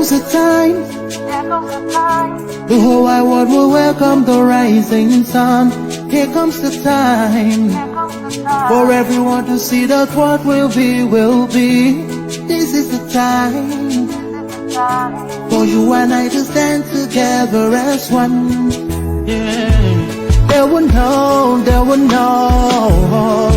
comes a time, the whole wide world will welcome the rising sun. Here comes the time, for everyone to see that what will be, will be. This is the time, for you and I to stand together as one. Yeah. They will know, they will know.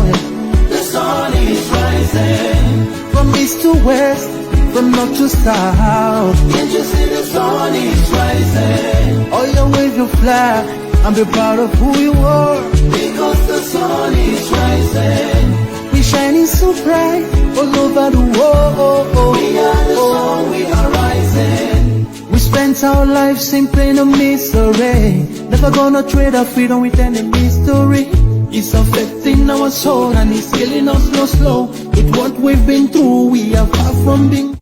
The sun is rising, from east to west, from north to south. Can't you see the sun is rising? Oh, you wave your flag and be proud of who you are, because the sun is rising. We shining so bright all over the world. We are the sun, we are rising. We spent our lives simply in a misery, never gonna trade our freedom with any mystery. It's affecting our soul and it's killing us slow. With what we've been through, we are far from being.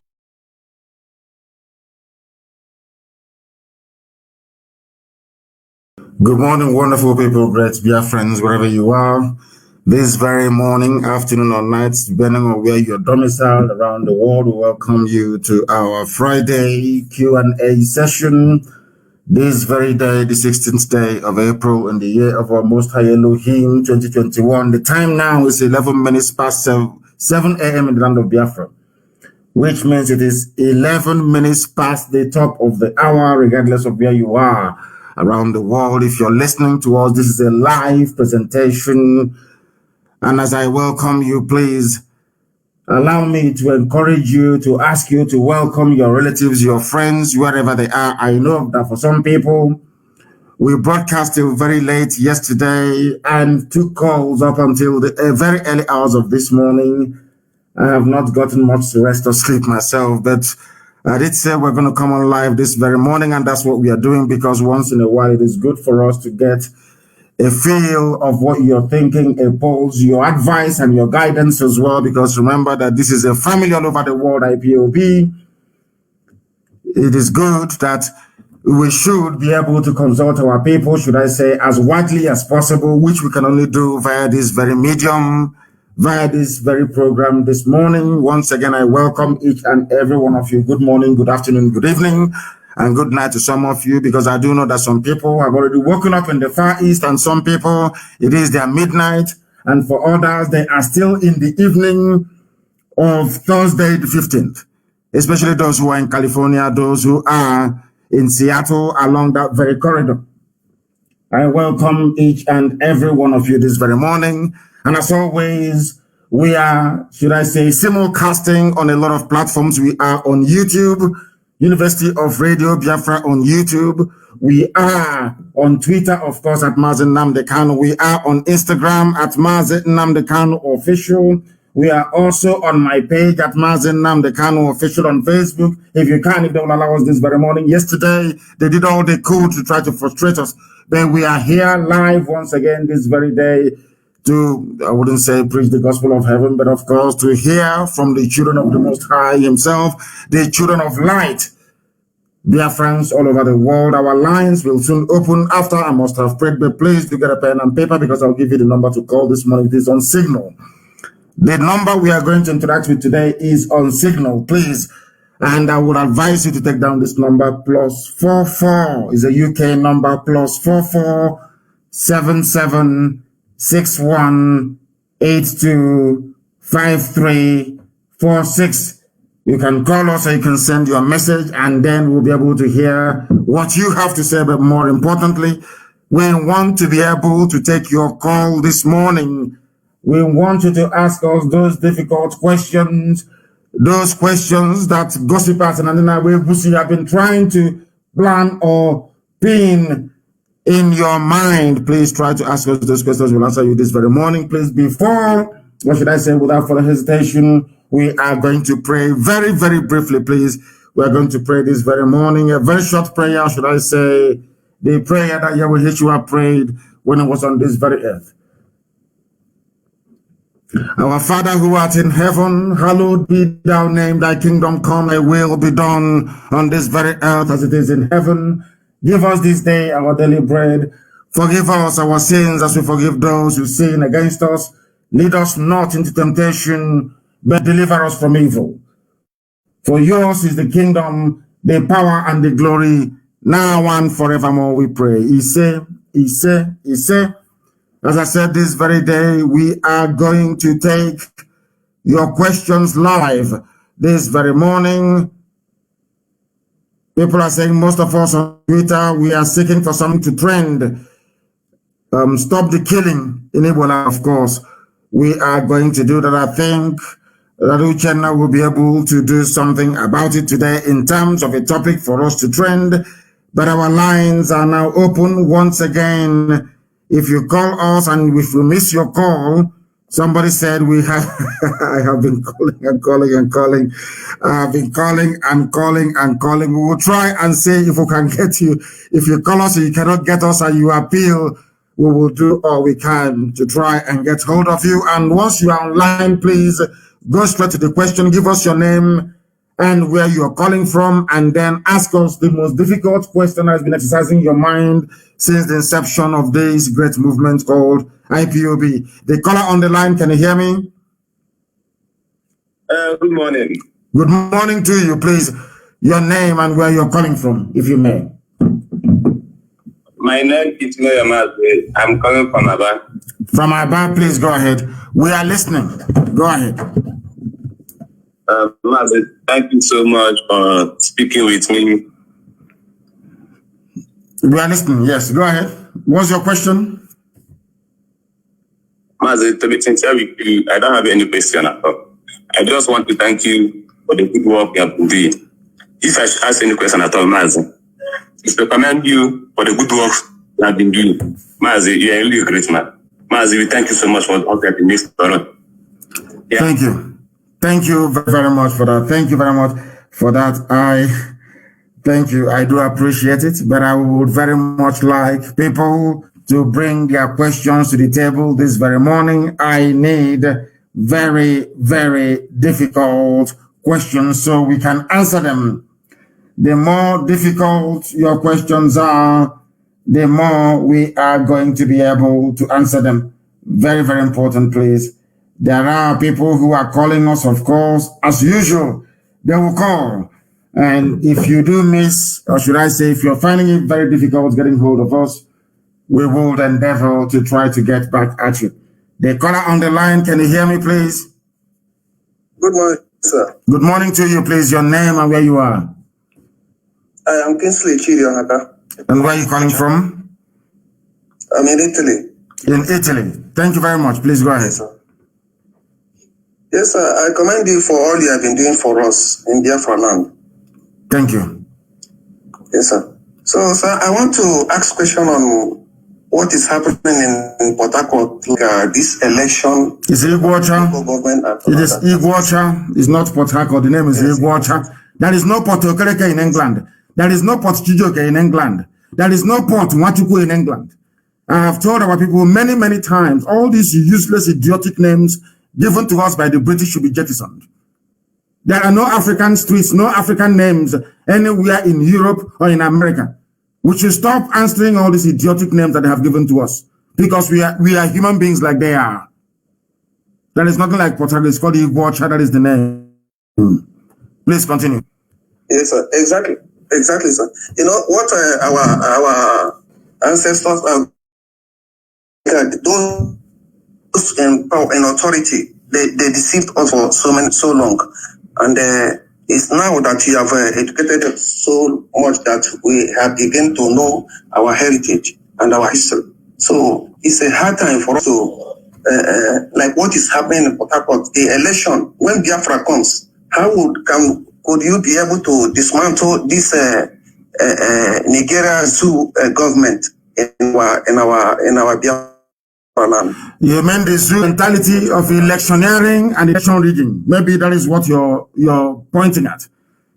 Good morning, wonderful people, great dear friends, wherever you are. This very morning, afternoon, or night, depending on where you're domiciled around the world, we welcome you to our Friday Q&A session. This very day, the 16th day of April, in the year of our Most High Elohim, 2021. The time now is 11 minutes past 7 a.m. in the land of Biafra, which means it is 11 minutes past the top of the hour, regardless of where you are around the world. If you're listening to us, this is a live presentation. And as I welcome you, please allow me to encourage you, to ask you to welcome your relatives, your friends, wherever they are. I know that for some people, we broadcast till very late yesterday and took calls up until the very early hours of this morning. I have not gotten much rest or sleep myself, but I did say we're going to come on live this very morning, and that's what we are doing, because once in a while it is good for us to get a feel of what you're thinking, a pulse, your advice and your guidance as well, because remember that this is a family all over the world, IPOB. It is good that we should be able to consult our people, should I say, as widely as possible, which we can only do via this very medium, via this very program this morning. Once again, I welcome each and every one of you. Good morning, good afternoon, good evening, and good night to some of you, because I do know that some people have already woken up in the Far East, and some people, it is their midnight, and for others, they are still in the evening of Thursday the 15th, especially those who are in California, those who are in Seattle along that very corridor. I welcome each and every one of you this very morning. And as always, we are, should I say, simulcasting on a lot of platforms. We are on YouTube, University of Radio Biafra on YouTube. We are on Twitter, of course, at mazi NNAMDI KANU. We are on Instagram at mazi NNAMDI KANU Official. We are also on my page at mazi NNAMDI KANU Official on Facebook. If you can, if they will allow us this very morning. Yesterday, they did all they could to try to frustrate us. Then we are here live once again this very day to, I wouldn't say preach the gospel of heaven, but of course to hear from the children of the Most High himself, the children of light, dear friends all over the world. Our lines will soon open after I must have prayed, but please do get a pen and paper, because I'll give you the number to call this morning. It is on Signal. The number we are going to interact with today is on Signal, please. And I would advise you to take down this number, +44 is a UK number, +44 77 61 82 53 46. You can call us, or you can send your message, and then we'll be able to hear what you have to say. But more importantly, we want to be able to take your call this morning. We want you to ask us those difficult questions, those questions that gossipers and NNAMDI have been trying to plan or pin in your mind. Please try to ask us those questions. We'll answer you this very morning. Please, before, what should I say, without further hesitation, we are going to pray very, very briefly, please. We are going to pray this very morning, a very short prayer, should I say, the prayer that Yahweh Yeshua prayed when he was on this very earth. Our Father who art in heaven, hallowed be thy name, thy kingdom come, thy will be done on this very earth as it is in heaven. Give us this day our daily bread. Forgive us our sins as we forgive those who sin against us. Lead us not into temptation, but deliver us from evil. For yours is the kingdom, the power and the glory, now and forevermore, we pray. He said, as I said, this very day, we are going to take your questions live. This very morning, people are saying, most of us on Twitter, we are seeking for something to trend. Stop the killing in Ebola, of course. We are going to do that. I think that Uchenna will be able to do something about it today in terms of a topic for us to trend. But our lines are now open once again. If you call us and if we miss your call, somebody said we have, I have been calling and calling and calling. I've been calling and calling and calling. We will try and see if we can get you. If you call us and you cannot get us and you appeal, we will do all we can to try and get hold of you. And once you are online, please go straight to the question. Give us your name and where you are calling from, and then ask us the most difficult question that has been exercising your mind since the inception of this great movement called IPOB. The caller on the line, can you hear me? Good morning. Good morning to you. Please, your name and where you're calling from, if you may. My name is mazi. I'm calling from Aba. From Aba, please go ahead. We are listening. Go ahead. Mazi, thank you so much for speaking with me. We are listening. Yes, go ahead. What's your question? Mazi, to be sincere with you, I don't have any question at all. I just want to thank you for the good work you have been doing. If I should ask any question at all, Mazi, it's to commend you for the good work you have been doing. Mazi, you are really a great man. Mazi, we thank you so much for all that you missed. Yeah. Thank you. Thank you very much for that. Thank you very much for that. Thank you. I do appreciate it, but I would very much like people to bring their questions to the table this very morning. I need very, very difficult questions so we can answer them. The more difficult your questions are, the more we are going to be able to answer them. Very, very important, please. There are people who are calling us, of course, as usual. They will call. And if you do miss, or should I say, if you're finding it very difficult getting hold of us, we will endeavor to try to get back at you. The caller on the line, can you hear me, please? Good morning, sir. Good morning to you, please. Your name and where you are. I am Kinsley Chidionaka. And where are you calling from? I'm in Italy. In Italy. Thank you very much. Please go ahead. Yes, sir. Yes, sir. I commend you for all you have been doing for us in Biafra land. Thank you. Yes, sir. So, sir, I want to ask a question on what is happening in Port Harcourt, this election. It's Iguacha. It is Iguacha. It's not Port Harcourt. The name is Iguacha. There is no Port Okereke in England. There is no Port Chijoke in England. There is no Port Wachuku in England. I have told our people many, many times, all these useless, idiotic names given to us by the British should be jettisoned. There are no African streets, no African names anywhere in Europe or in America. We should stop answering all these idiotic names that they have given to us because we are human beings like they are. There is nothing like Port Harcourt. It's called Iguacha. That is the name. Please continue. Yes, sir. Exactly. Exactly, sir. You know what our ancestors are. Those in power and authority, they deceived us for so long, and it's now that you have educated us so much that we have begun to know our heritage and our history. So it's a hard time for us to like what is happening in Port Harcourt. The election, when Biafra comes, could you be able to dismantle this Nigeria zoo government in our Biafra land? You mean the zoo mentality of electioneering and election rigging? Maybe that is what you're pointing at.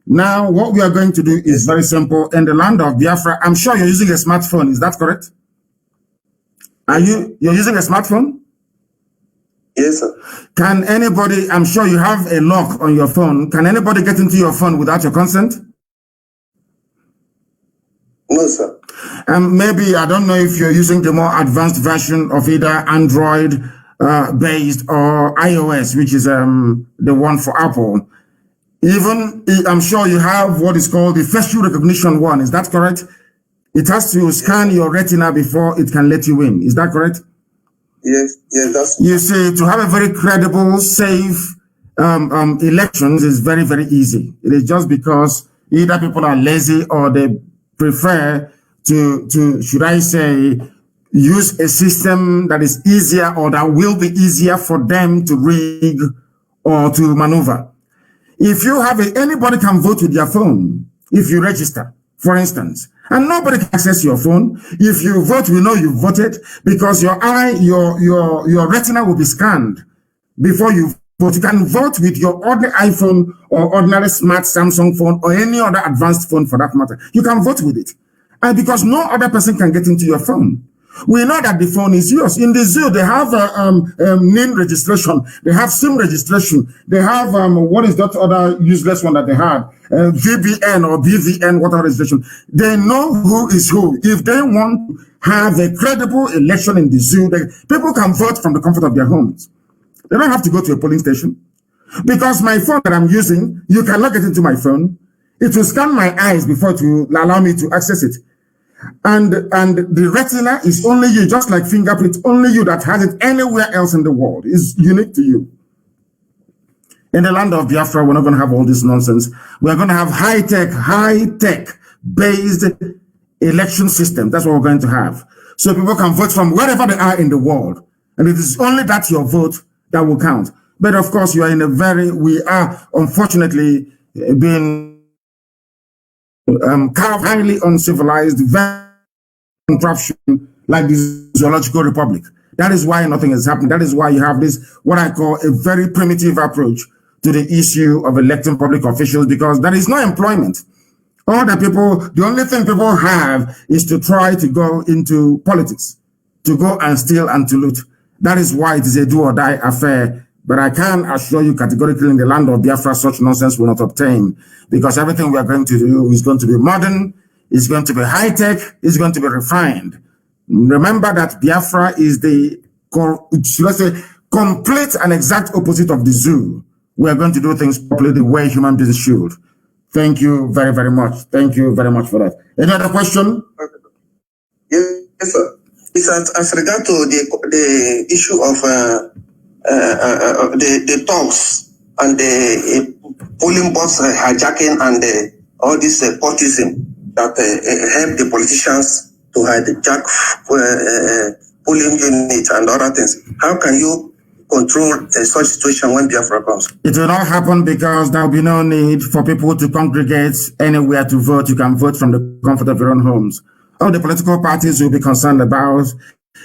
Now, what we are going to do is very simple. In the land of Biafra, I'm sure you're using a smartphone. Is that correct? You're using a smartphone? Yes, sir. Can anybody, I'm sure you have a lock on your phone. Can anybody get into your phone without your consent? No, sir. Maybe, I don't know if you're using the more advanced version of either Android based or iOS, which is the one for Apple. Even, I'm sure you have what is called the facial recognition one. Is that correct? It has to scan your retina before it can let you in. Is that correct? Yes, that's... You see, to have a very credible, safe elections is very, very easy. It is just because either people are lazy or they prefer to should I say, use a system that is easier or that will be easier for them to rig or to maneuver. If you have anybody can vote with your phone, if you register, for instance, and nobody can access your phone. If you vote, we know you voted because your retina will be scanned before you vote. You can vote with your ordinary iPhone or ordinary smart Samsung phone or any other advanced phone for that matter. You can vote with it. And because no other person can get into your phone. We know that the phone is yours. In the zoo, they have NIN registration. They have SIM registration. They have, what is that other useless one that they had? VBN or BVN, whatever registration. They know who is who. If they want to have a credible election in the zoo, people can vote from the comfort of their homes. They don't have to go to a polling station. Because my phone that I'm using, you cannot get into my phone. It will scan my eyes before it will allow me to access it. And the retina is only you, just like fingerprint, only you that has it anywhere else in the world. It's unique to you. In the land of Biafra, we're not going to have all this nonsense. We're going to have high-tech based election system. That's what we're going to have. So people can vote from wherever they are in the world. And it is only that your vote that will count. But of course, we are unfortunately being highly uncivilized, very contraption like the Zoological Republic. That is why nothing is happening. That is why you have this, what I call a very primitive approach to the issue of electing public officials, because there is no employment. The only thing people have is to try to go into politics, to go and steal and to loot. That is why it is a do or die affair. But I can assure you categorically in the land of Biafra, such nonsense will not obtain, because everything we are going to do is going to be modern, is going to be high-tech, is going to be refined. Remember that Biafra is the, let's say, complete and exact opposite of the zoo. We are going to do things properly the way human beings should. Thank you very, very much. Thank you very much for that. Any other question? Yes, sir. It's as regard to the issue of the talks and the polling box hijacking and all this nepotism that help the politicians to hijack polling units and other things. How can you control such situation when Biafra comes? It will not happen because there will be no need for people to congregate anywhere to vote. You can vote from the comfort of your own homes. All the political parties will be concerned about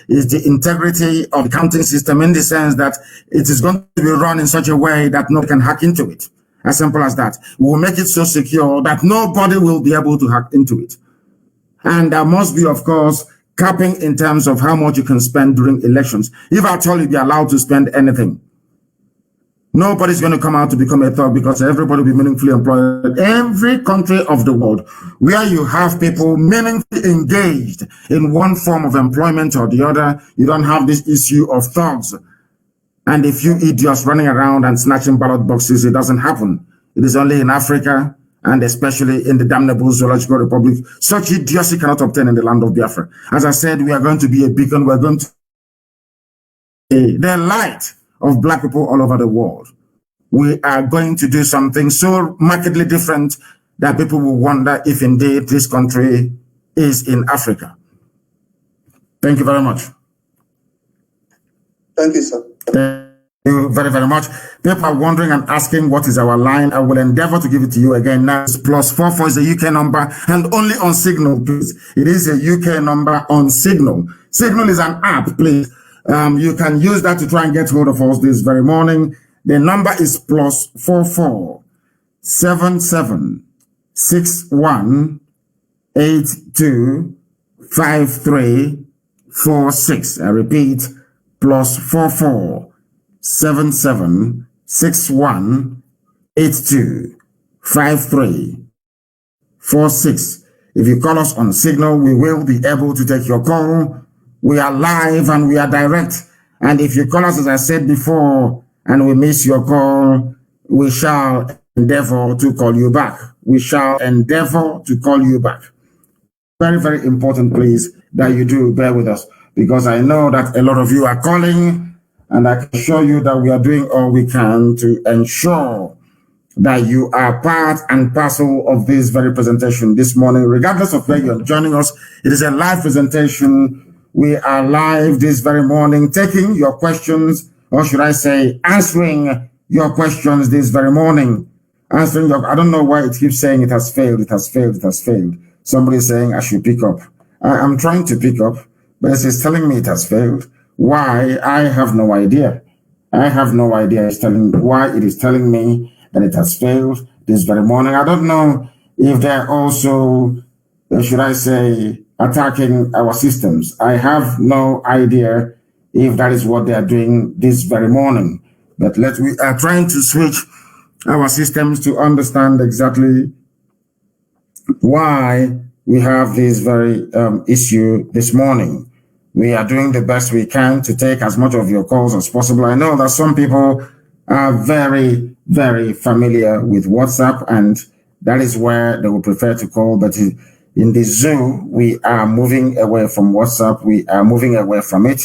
is the integrity of the counting system, in the sense that it is going to be run in such a way that nobody can hack into it. As simple as that. We will make it so secure that nobody will be able to hack into it. And there must be, of course, capping in terms of how much you can spend during elections. If at all you be allowed to spend anything, nobody's going to come out to become a thug, because everybody will be meaningfully employed. Every country of the world where you have people meaningfully engaged in one form of employment or the other, you don't have this issue of thugs and a few idiots running around and snatching ballot boxes. It doesn't happen. It is only in Africa, and especially in the damnable Zoological Republic. Such idiocy cannot obtain in the land of Biafra. As I said, we are going to be a beacon. We're going to be the light of black people all over the world. We are going to do something so markedly different that people will wonder if indeed this country is in Africa. Thank you very much. Thank you, sir. Thank you very, very much. People are wondering and asking what is our line. I will endeavor to give it to you again. Now it's +44 is the UK number, and only on Signal, please. It is a UK number on Signal. Signal is an app, please. You can use that to try and get hold of us this very morning. The number is +44 77 61 82 53 46. I repeat, +44 77 61 82 53 46. If you call us on Signal, we will be able to take your call. We are live and we are direct. And if you call us, as I said before, and we miss your call, we shall endeavor to call you back. We shall endeavor to call you back. Very, very important, please, that you do bear with us, because I know that a lot of you are calling, and I can assure you that we are doing all we can to ensure that you are part and parcel of this very presentation this morning, regardless of where you're joining us. It is a live presentation. We are live this very morning, taking your questions, or should I say, answering your questions this very morning. I don't know why it keeps saying it has failed, it has failed, it has failed. Somebody is saying I should pick up. I'm trying to pick up, but it's telling me it has failed. Why? I have no idea. I have no idea. It's telling why it is telling me that it has failed this very morning. I don't know if they're also, should I say, attacking our systems. I have no idea if that is what they are doing this very morning. But we are trying to switch our systems to understand exactly why we have this very issue this morning. We are doing the best we can to take as much of your calls as possible. I know that some people are very, very familiar with WhatsApp, and that is where they would prefer to call. But in the zoo, we are moving away from WhatsApp. We are moving away from it.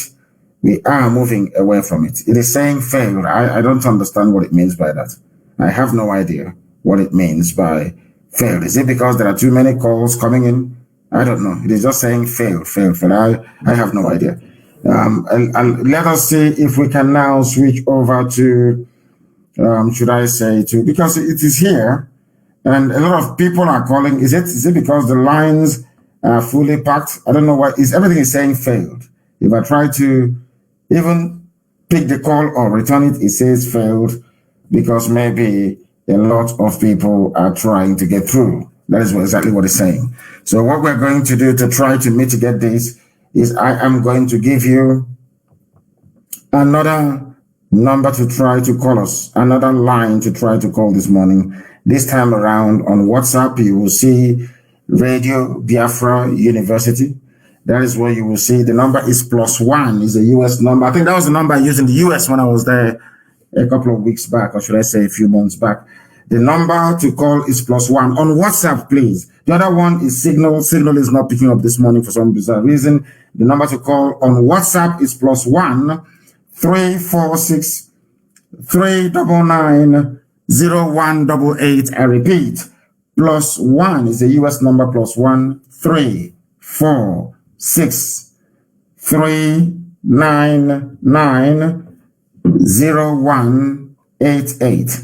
We are moving away from it. It is saying failed. I don't understand what it means by that. I have no idea what it means by failed. Is it because there are too many calls coming in? I don't know. It is just saying failed. I have no idea. Let us see if we can now switch over to, should I say, because it is here and a lot of people are calling. Is it because the lines are fully packed? I don't know why. Everything is saying failed. If I try to even pick the call or return it, it says failed, because maybe a lot of people are trying to get through. That is exactly what it's saying. So what we're going to do to try to mitigate this is I am going to give you another number to try to call us, another line to try to call this morning. This time around on WhatsApp, you will see Radio Biafra University. That is where you will see the number is +1, is a US number. I think that was the number I used in the US when I was there a couple of weeks back, or should I say a few months back. The number to call is +1 on WhatsApp, please. The other one is Signal. Signal is not picking up this morning for some bizarre reason. The number to call on WhatsApp is +1 346 399 0188. I repeat, +1 is a US number, +1 346 399 0188.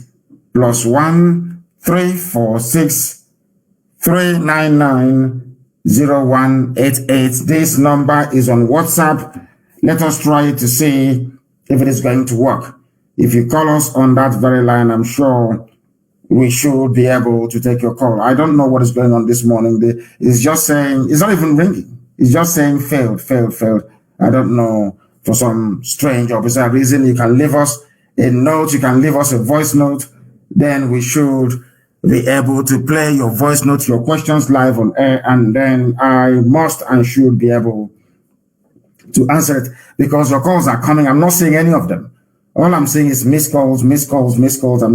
+1 346 399 0188. This number is on WhatsApp. Let us try to see if it is going to work. If you call us on that very line, I'm sure we should be able to take your call. I don't know what is going on this morning. It's just saying, it's not even ringing. It's just saying failed. I don't know, for some strange or bizarre reason. You can leave us a note, you can leave us a voice note, then we should be able to play your voice note, your questions live on air, and then I must and should be able to answer it, because your calls are coming. I'm not seeing any of them. All I'm seeing is missed calls. I'm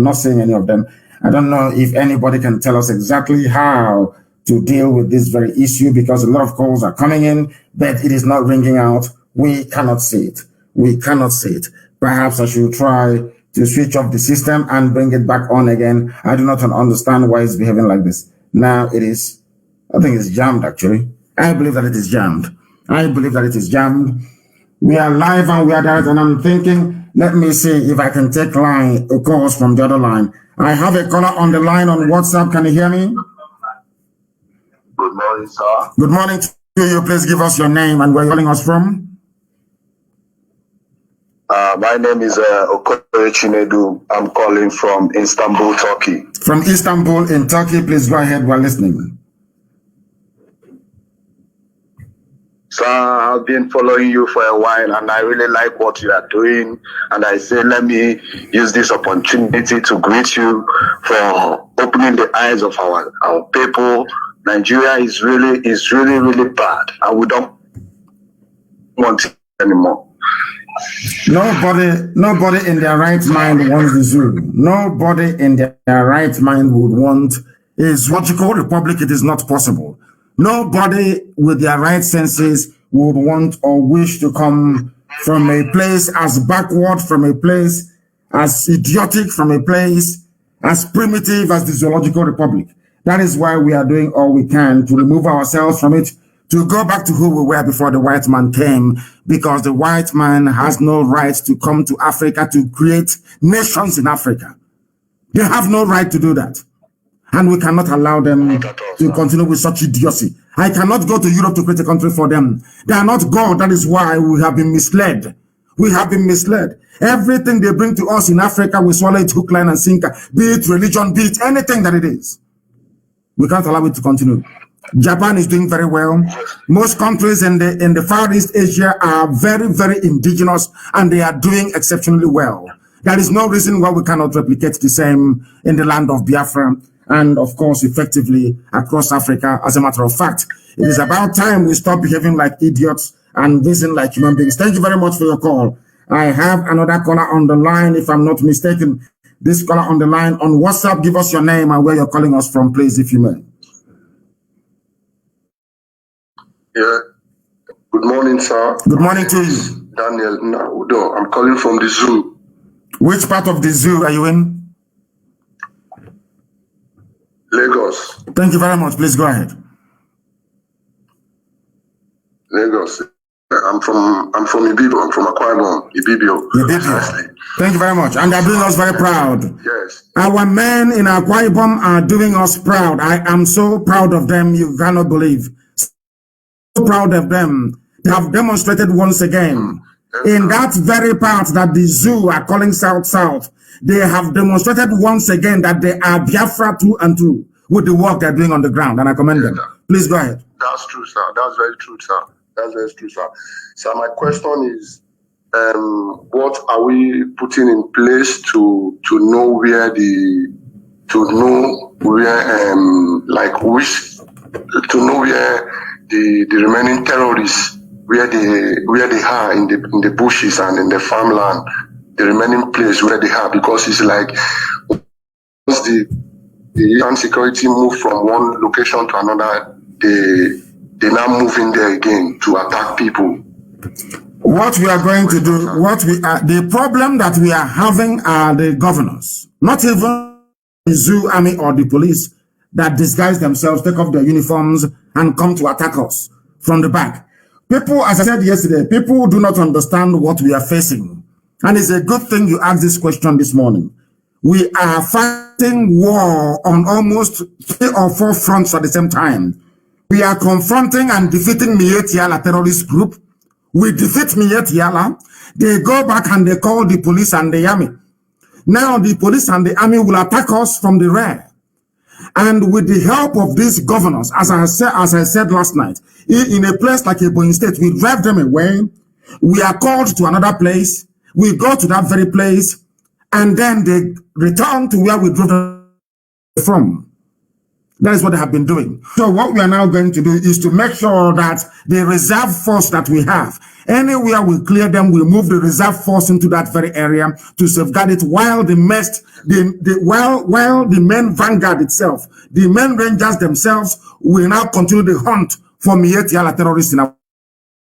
not seeing any of them. I don't know if anybody can tell us exactly how to deal with this very issue, because a lot of calls are coming in, but it is not ringing out. We cannot see it. Perhaps I should try to switch off the system and bring it back on again. I do not understand why it's behaving like this. Now it is, I think it's jammed actually. I believe that it is jammed. We are live and we are direct, and I'm thinking, let me see if I can take calls from the other line. I have a caller on the line on WhatsApp. Can you hear me? Good morning, sir. Good morning to you. Please give us your name and where you're calling us from. My name is Okoye Chinedu. I'm calling from Istanbul, Turkey. From Istanbul in Turkey, please go ahead. We're listening. Sir, I've been following you for a while and I really like what you are doing. And I say, let me use this opportunity to greet you for opening the eyes of our people. Nigeria is really bad and we don't want it anymore. Nobody in their right mind wants the zoo. Nobody in their right mind would want a zoological republic. It is not possible. Nobody with their right senses would want or wish to come from a place as backward, from a place as idiotic, from a place as primitive as the zoological republic. That is why we are doing all we can to remove ourselves from it, to go back to who we were before the white man came, because the white man has no right to come to Africa to create nations in Africa. They have no right to do that. And we cannot allow them to continue with such idiocy. I cannot go to Europe to create a country for them. They are not God. That is why we have been misled. We have been misled. Everything they bring to us in Africa, we swallow it hook, line, and sinker. Be it religion, be it anything that it is. We can't allow it to continue. Japan is doing very well. Most countries in the Far East Asia are very, very indigenous, and they are doing exceptionally well. There is no reason why we cannot replicate the same in the land of Biafra, and of course, effectively across Africa. As a matter of fact, it is about time we stop behaving like idiots and reason like human beings. Thank you very much for your call. I have another caller on the line, if I'm not mistaken. This caller on the line on WhatsApp, give us your name and where you're calling us from, please, if you may. Yeah. Good morning, sir. Good morning to you. Daniel Naudo. I'm calling from the zoo. Which part of the zoo are you in? Lagos. Thank you very much. Please go ahead. Lagos. I'm from Ibibio. I'm from Akwa Ibom. Ibibio. Thank you very much. And they're doing us very proud. Yes. Our men in Akwa Ibom are doing us proud. I am so proud of them. You cannot believe. So proud of them. They have demonstrated once again in that very part that the zoo are calling South. They have demonstrated once again that they are Biafra through and through with the work they're doing on the ground, and I commend them. Please go ahead. That's true, sir. That's very true, sir. That's very true, sir. So my question is, what are we putting in place to know where the remaining terrorists where they are in the bushes and in the farmland, the remaining place where they are, because it's like once the insecurity move from one location to another, they now move in there again to attack people. What we are going to do, the problem that we are having are the governors, not even the zoo army or the police that disguise themselves, take off their uniforms and come to attack us from the back. People, as I said yesterday, people do not understand what we are facing. And it's a good thing you asked this question this morning. We are fighting war on almost 3 or 4 fronts at the same time. We are confronting and defeating Mietiala terrorist group. We defeat Mietiala. They go back and they call the police and the army. Now the police and the army will attack us from the rear. And with the help of these governors, as I said last night, in a place like Ebonyi State, we drive them away. We are called to another place. We go to that very place, and then they return to where we drove them from. That is what they have been doing. So what we are now going to do is to make sure that the reserve force that we have, anywhere we clear them, we move the reserve force into that very area to safeguard it, while the main vanguard itself, the main rangers themselves, will now continue the hunt for Mietiala terrorists in our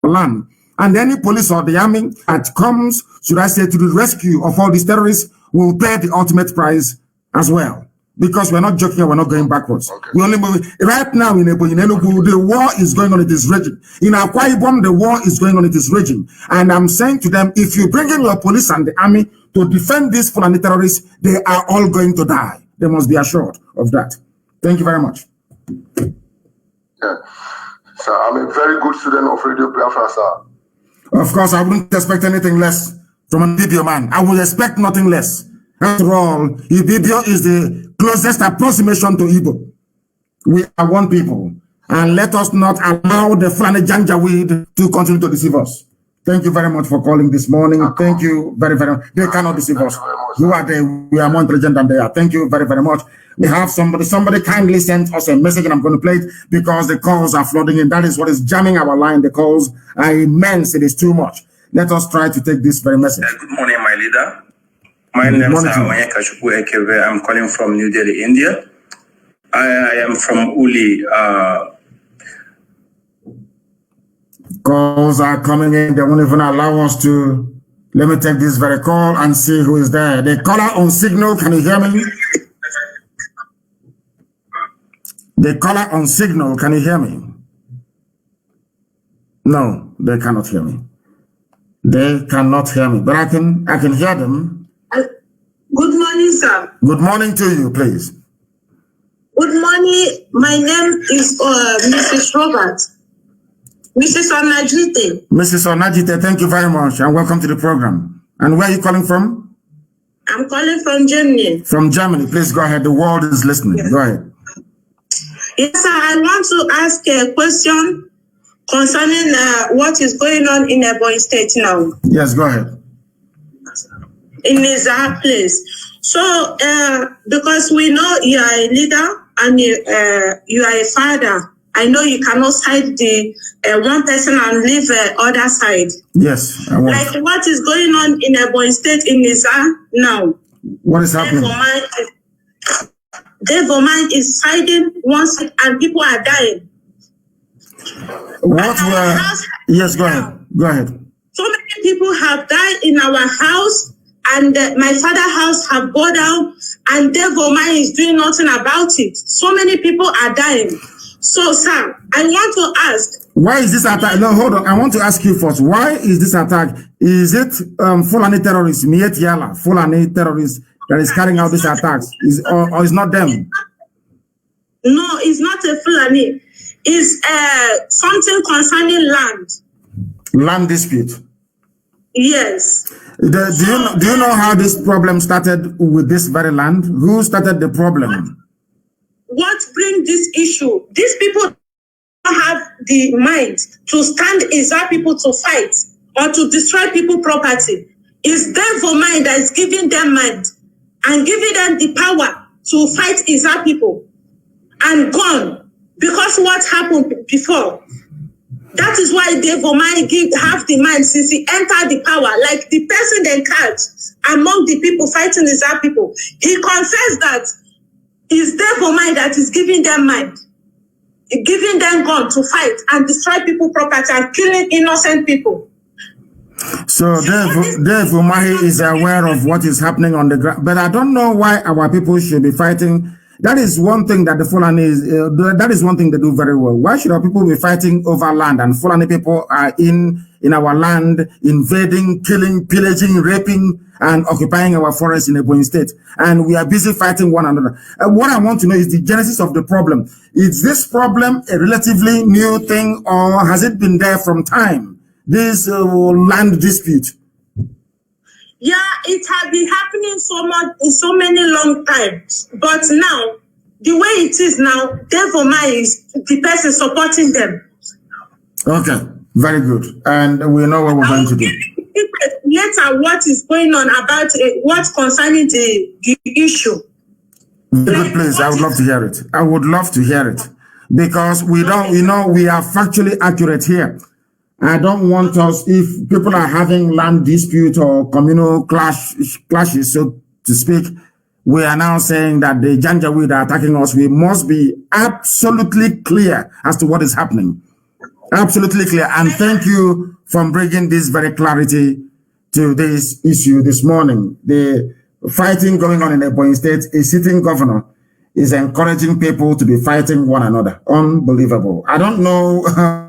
land. And any police or the army that comes, should I say, to the rescue of all these terrorists will pay the ultimate price as well. Because we're not joking, we're not going backwards. Okay. We only move. Right now in Enugu, the war is going on, it is raging. In Akwa Ibom, the war is going on, it is raging. And I'm saying to them, if you bring in your police and the army to defend these Fulani terrorists, they are all going to die. They must be assured of that. Thank you very much. Yeah. Sir, I'm a very good student of Radio Biafra, sir. Of course, I wouldn't expect anything less from an Ibibio man. I would expect nothing less. After all, Ibibio is the closest approximation to Igbo. We are one people. And let us not allow the Fulani Janjaweed to continue to deceive us. Thank you very much for calling this morning. Thank you very, very much. They cannot deceive us. We are more intelligent than they are. Thank you very, very much. We have somebody kindly sent us a message, and I'm going to play it because the calls are flooding in. That is what is jamming our line. The calls are immense. It is too much. Let us try to take this very message. Good morning, my leader. My name is Awanyeka Shukwu Ekebe. I'm calling from New Delhi, India. I am from Uli. Calls are coming in. They won't even allow us to. Let me take this very call and see who is there. The caller on signal, can you hear me? The caller on signal, can you hear me? No, they cannot hear me. They cannot hear me, but I can hear them. Good morning, sir. Good morning to you, please. Good morning. My name is Mrs. Robert. Mrs. Onajite. Mrs. Onajite, thank you very much and welcome to the program. And where are you calling from? I'm calling from Germany. From Germany. Please go ahead. The world is listening. Yes. Go ahead. Yes, sir. I want to ask a question concerning what is going on in Ebonyi State now. Yes, go ahead. In Nizar place. So, because we know you are a leader and you are a father, I know you cannot side the one person and leave the other side. Yes, I want. Like what is going on in Ebonyi State in Nizar now? What is happening? Devormine is siding one side and people are dying. What were? Yes, go ahead. Go ahead. So many people have died in our house, and my father's house have gone down, and Devormine is doing nothing about it. So many people are dying. So, sir, I want to ask. Why is this attack? No, hold on. I want to ask you first. Why is this attack? Is it Fulani terrorists, Miet Yala, Fulani terrorists that is carrying out these attacks? Or is not them? No, it's not a Fulani. It's something concerning land. Land dispute. Yes. Do you know how this problem started with this very land? Who started the problem? What brings this issue? These people have the mind to stand Izar people to fight or to destroy people property. It's Devormine that is giving them mind and giving them the power to fight Izar people and gone. Because what happened before, that is why Devormine have the mind since he entered the power, like the person they catch among the people fighting Izar people. He confessed that it's Devormine that is giving them mind, giving them gun to fight and destroy people property and killing innocent people. So Devormine is aware of what is happening on the ground, but I don't know why our people should be fighting. That is one thing that the Fulani is, that is one thing they do very well. Why should our people be fighting over land? And Fulani people are in our land, invading, killing, pillaging, raping, and occupying our forests in Ebonyi State. And we are busy fighting one another. What I want to know is the genesis of the problem. Is this problem a relatively new thing, or has it been there from time? This land dispute? Yeah, it has been happening so much in so many long times. But now, the way it is now, Devormine is the person supporting them. Okay, very good. And we know what we're going to do. Later, what is going on about what's concerning the issue. Very good, please. I would love to hear it. I would love to hear it. Because we don't, we are factually accurate here. I don't want us, if people are having land dispute or communal clashes, so to speak, we are now saying that the Janjaweed are attacking us. We must be absolutely clear as to what is happening. Absolutely clear. And thank you for bringing this very clarity to this issue this morning. The fighting going on in Ebonyi State, a sitting governor is encouraging people to be fighting one another. Unbelievable. I don't know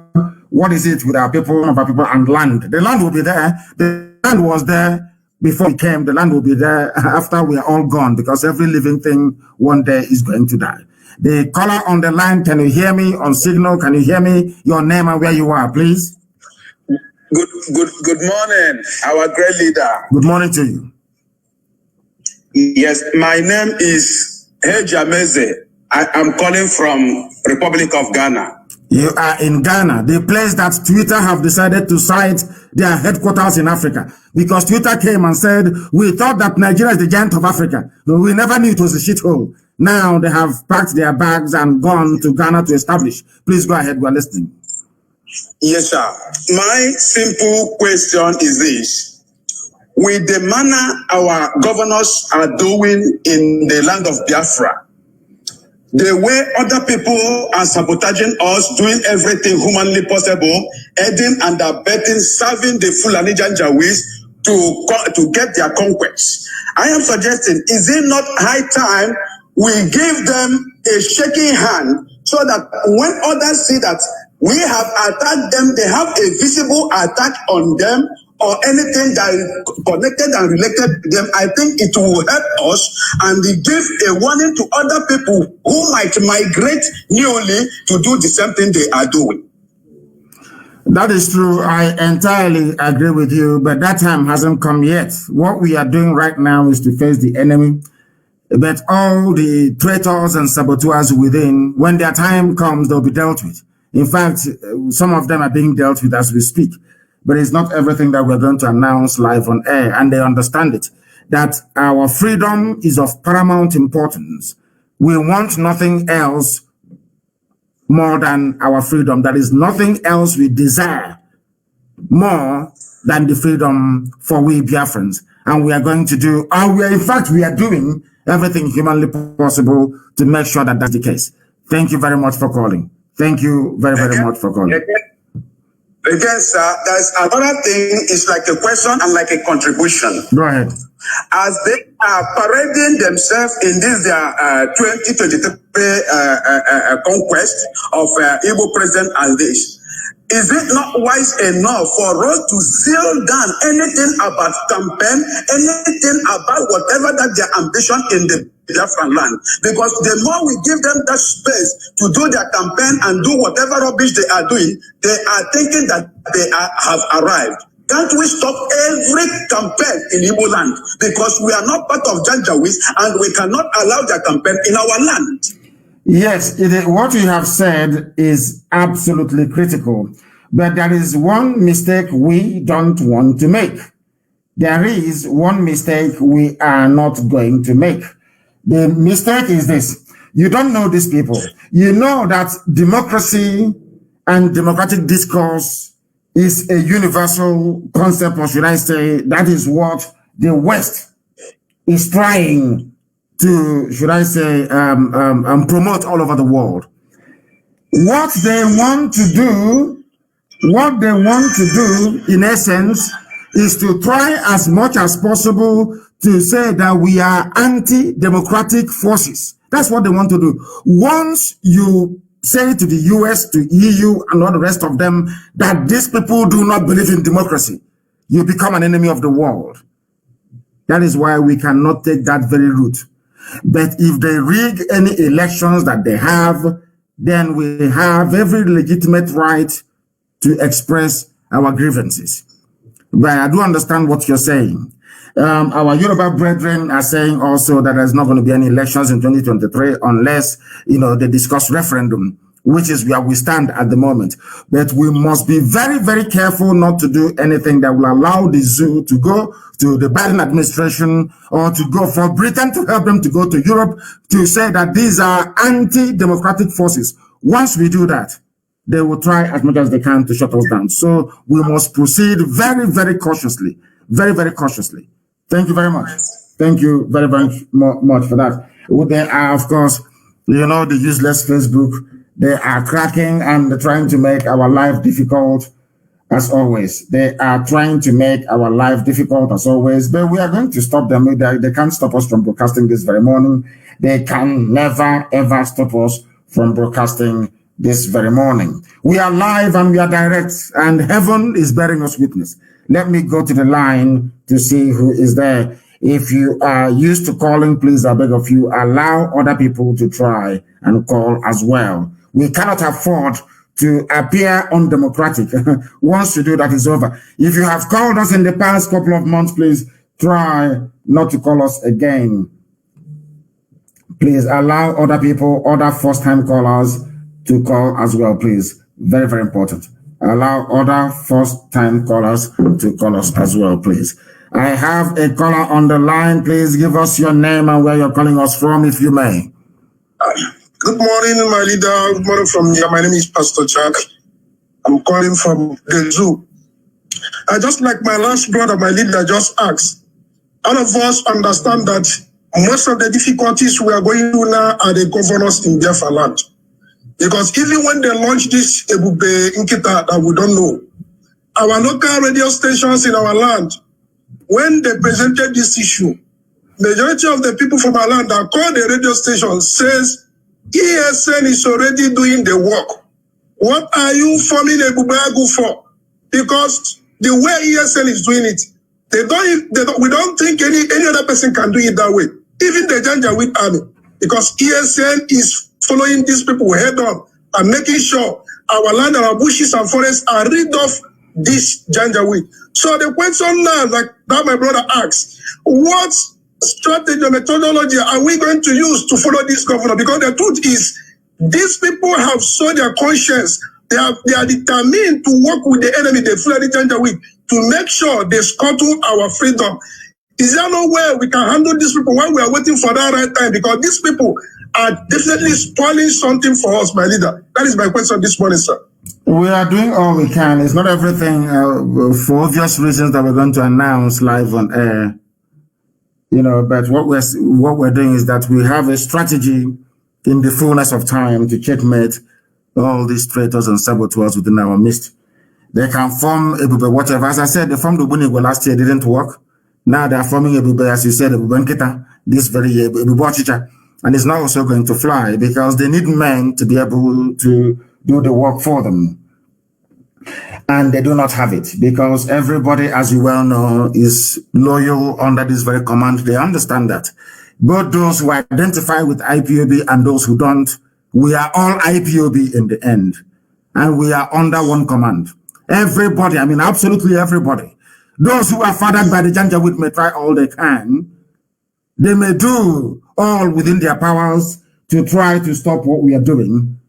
what is it with our people and land. The land will be there. The land was there before we came. The land will be there after we are all gone, because every living thing one day is going to die. The caller on the line, can you hear me on signal? Can you hear me? Your name and where you are, please. Good morning, our great leader. Good morning to you. Yes, my name is Hejameze. I am calling from Republic of Ghana. You are in Ghana, the place that Twitter have decided to site their headquarters in Africa. Because Twitter came and said, we thought that Nigeria is the giant of Africa. No, we never knew it was a shithole. Now they have packed their bags and gone to Ghana to establish. Please go ahead, we are listening. Yes, sir. My simple question is this. With the manner our governors are doing in the land of Biafra, the way other people are sabotaging us, doing everything humanly possible, aiding and abetting, serving the Fulani Janjaweeds to get their conquest. I am suggesting, is it not high time we give them a shaking hand so that when others see that we have attacked them, they have a visible attack on them, or anything that is connected and related to them, I think it will help us and give a warning to other people who might migrate newly to do the same thing they are doing. That is true. I entirely agree with you, but that time hasn't come yet. What we are doing right now is to face the enemy. But all the traitors and saboteurs within, when their time comes, they'll be dealt with. In fact, some of them are being dealt with as we speak. But it's not everything that we're going to announce live on air, and they understand it, that our freedom is of paramount importance. We want nothing else more than our freedom. There is nothing else we desire more than the freedom for we Biafrans. And we are going to do, we are doing everything humanly possible to make sure that that's the case. Thank you very much for calling. Thank you very, very much for calling. Again, sir, there's another thing, it's like a question and like a contribution. Go ahead. As they are parading themselves in this their 2023 conquest of Igbo president and this, is it not wise enough for us to seal down anything about campaign, anything about whatever that their ambition in the Biafran land? Because the more we give them that space to do their campaign and do whatever rubbish they are doing, they are thinking that they have arrived. Can't we stop every campaign in Igbo land? Because we are not part of Janjaweed and we cannot allow their campaign in our land. Yes, what you have said is absolutely critical, but there is one mistake we don't want to make. There is one mistake we are not going to make. The mistake is this. You don't know these people. You know that democracy and democratic discourse is a universal concept, or should I say, that is what the West is trying to, should I say, promote all over the world. What they want to do, in essence, is to try as much as possible to say that we are anti-democratic forces. That's what they want to do. Once you say to the US, to EU, and all the rest of them that these people do not believe in democracy, you become an enemy of the world. That is why we cannot take that very route. But if they rig any elections that they have, then we have every legitimate right to express our grievances. But I do understand what you're saying. Our Yoruba brethren are saying also that there's not going to be any elections in 2023 unless, they discuss referendum, which is where we stand at the moment. But we must be very, very careful not to do anything that will allow the zoo to go to the Biden administration or to go for Britain to help them to go to Europe to say that these are anti-democratic forces. Once we do that, they will try as much as they can to shut us down. So we must proceed very, very cautiously. Very, very cautiously. Thank you very much. Thank you very, very much for that. There are, of course, the useless Facebook. They are cracking and they're trying to make our life difficult as always. They are trying to make our life difficult as always, but we are going to stop them. They can't stop us from broadcasting this very morning. They can never, ever stop us from broadcasting this very morning. We are live and we are direct, and heaven is bearing us witness. Let me go to the line to see who is there. If you are used to calling, please, I beg of you, allow other people to try and call as well. We cannot afford to appear undemocratic. Once you do that, it's over. If you have called us in the past couple of months, please try not to call us again. Please allow other people, other first-time callers to call as well, please. Very, very important. Allow other first-time callers to call us as well, please. I have a caller on the line. Please give us your name and where you're calling us from, if you may. Good morning, my leader. Good morning from here. My name is Pastor Jack. I'm calling from the zoo. I just like my last brother, my leader, just asked. All of us understand that most of the difficulties we are going through now are the governors in Biafra land. Because even when they launched this Ebube Nkita that we don't know, our local radio stations in our land, when they presented this issue, majority of the people from our land that call the radio station says ESN is already doing the work. What are you forming a bubagu for? Because the way ESN is doing it, we don't think any other person can do it that way. Even the Janjaweed army, because ESN is following these people head on and making sure our land and our bushes and forests are rid of this Janjaweed. So the question now, like that my brother asked, what strategy or methodology are we going to use to follow this governor? Because the truth is, these people have sold their conscience. They are determined to work with the enemy, the Fulani Janjaweed, to make sure they scuttle our freedom. Is there no way we can handle these people while we are waiting for that right time? Because these people are definitely spoiling something for us, my leader. That is my question this morning, sir. We are doing all we can. It's not everything for obvious reasons that we're going to announce live on air. You know, but what we're doing is that we have a strategy in the fullness of time to checkmate all these traitors and saboteurs within our midst. They can form Ebube, whatever. As I said, they formed Ubunigwe last year, didn't work. Now they are forming Ebube, as you said, Ebube Nkita, this very year, Ebube Ochicha. And it's not also going to fly because they need men to be able to do the work for them. And they do not have it because everybody, as you well know, is loyal under this very command. They understand that. Both those who identify with IPOB and those who don't, we are all IPOB in the end. And we are under one command. Everybody, I mean, absolutely everybody. Those who are fathered by the Janjaweed may try all they can. They may do all within their powers to try to stop what we are doing.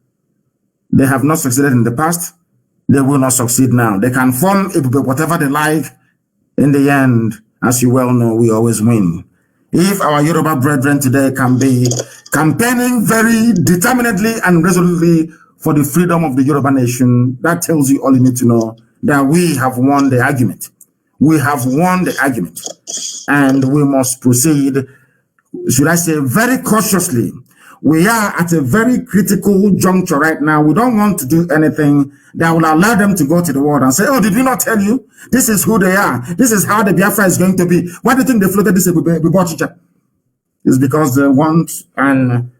They have not succeeded in the past. They will not succeed now. They can form whatever they like. In the end, as you well know, we always win. If our Yoruba brethren today can be campaigning very determinedly and resolutely for the freedom of the Yoruba nation, that tells you all you need to know, that we have won the argument. We have won the argument. And we must proceed, should I say, very cautiously. We are at a very critical juncture right now. We don't want to do anything that will allow them to go to the world and say, oh, did we not tell you? This is who they are. This is how the Biafra is going to be. Why do you think they floated this Bibochicha? It's because they want an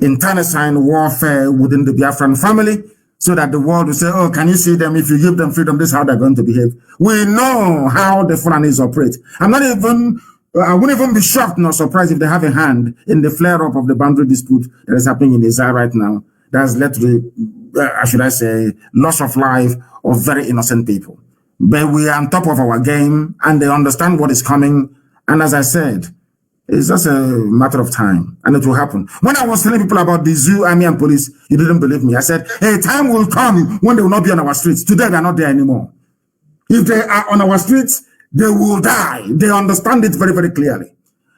internecine warfare within the Biafran family so that the world will say, oh, can you see them? If you give them freedom, this is how they're going to behave. We know how the Fulanis operate. I wouldn't even be shocked nor surprised if they have a hand in the flare-up of the boundary dispute that is happening in Israel right now. That has led to the, should I say, loss of life of very innocent people. But we are on top of our game, and they understand what is coming. And as I said, it's just a matter of time, and it will happen. When I was telling people about the zoo, army, and police, you didn't believe me. I said, hey, time will come when they will not be on our streets. Today, they are not there anymore. If they are on our streets, they will die. They understand it very, very clearly.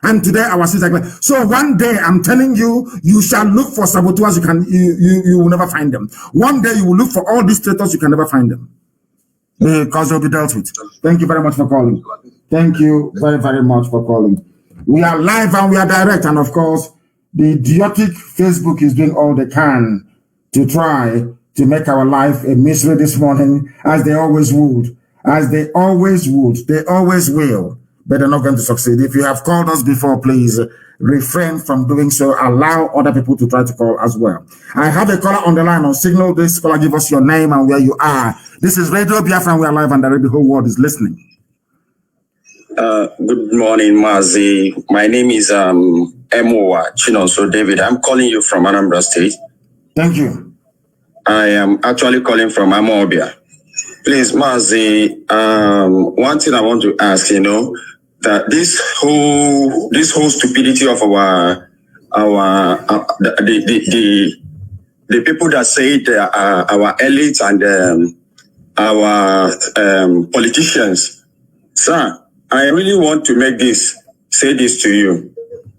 And today our streets are clear. So one day, I'm telling you, you shall look for saboteurs. You will never find them. One day you will look for all these traitors. You can never find them because they'll be dealt with. Thank you very much for calling. Thank you very, very much for calling. We are live and we are direct. And of course, the idiotic Facebook is doing all they can to try to make our life a misery this morning, as they always would. As they always would, they always will, but they're not going to succeed. If you have called us before, please refrain from doing so. Allow other people to try to call as well. I have a caller on the line on signal. This caller, give us your name and where you are. This is Radio Biafra. We are live and the whole world is listening. Good morning, Mazi. My name is Emowa Chinonso David. I'm calling you from Anambra State. Thank you. I am actually calling from Amobia. Please, Mazi, one thing I want to ask, that this whole stupidity of the people that say they are our elite and our politicians, sir, I really want to say this to you,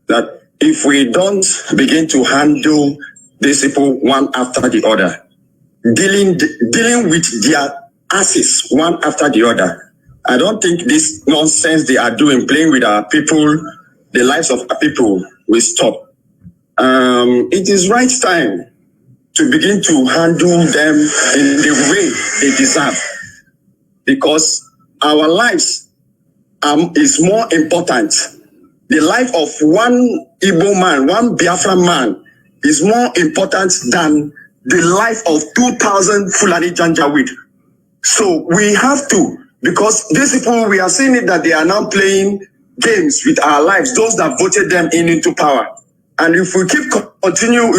that if we don't begin to handle these people one after the other, dealing with their asses one after the other. I don't think this nonsense they are doing, playing with our people, the lives of our people, will stop. It is right time to begin to handle them in the way they deserve, because our lives is more important. The life of one Igbo man, one Biafra man, is more important than the life of 2,000 Fulani Janjaweed. So we have to, because these people, we are seeing it that they are now playing games with our lives, those that voted them into power. And if we continue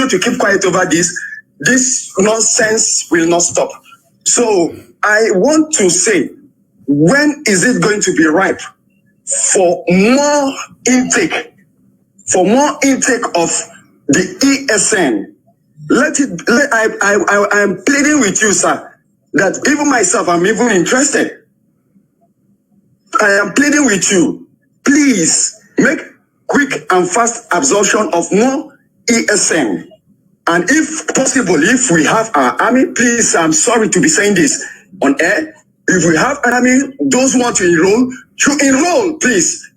to keep quiet over this nonsense will not stop. So I want to say, when is it going to be ripe for more intake of the ESN? I am pleading with you, sir, that even myself, I'm even interested. I am pleading with you, please make quick and fast absorption of more ESN. And if possible, if we have our army, please, I'm sorry to be saying this on air, if we have an army, those who want to enroll, should enroll, please.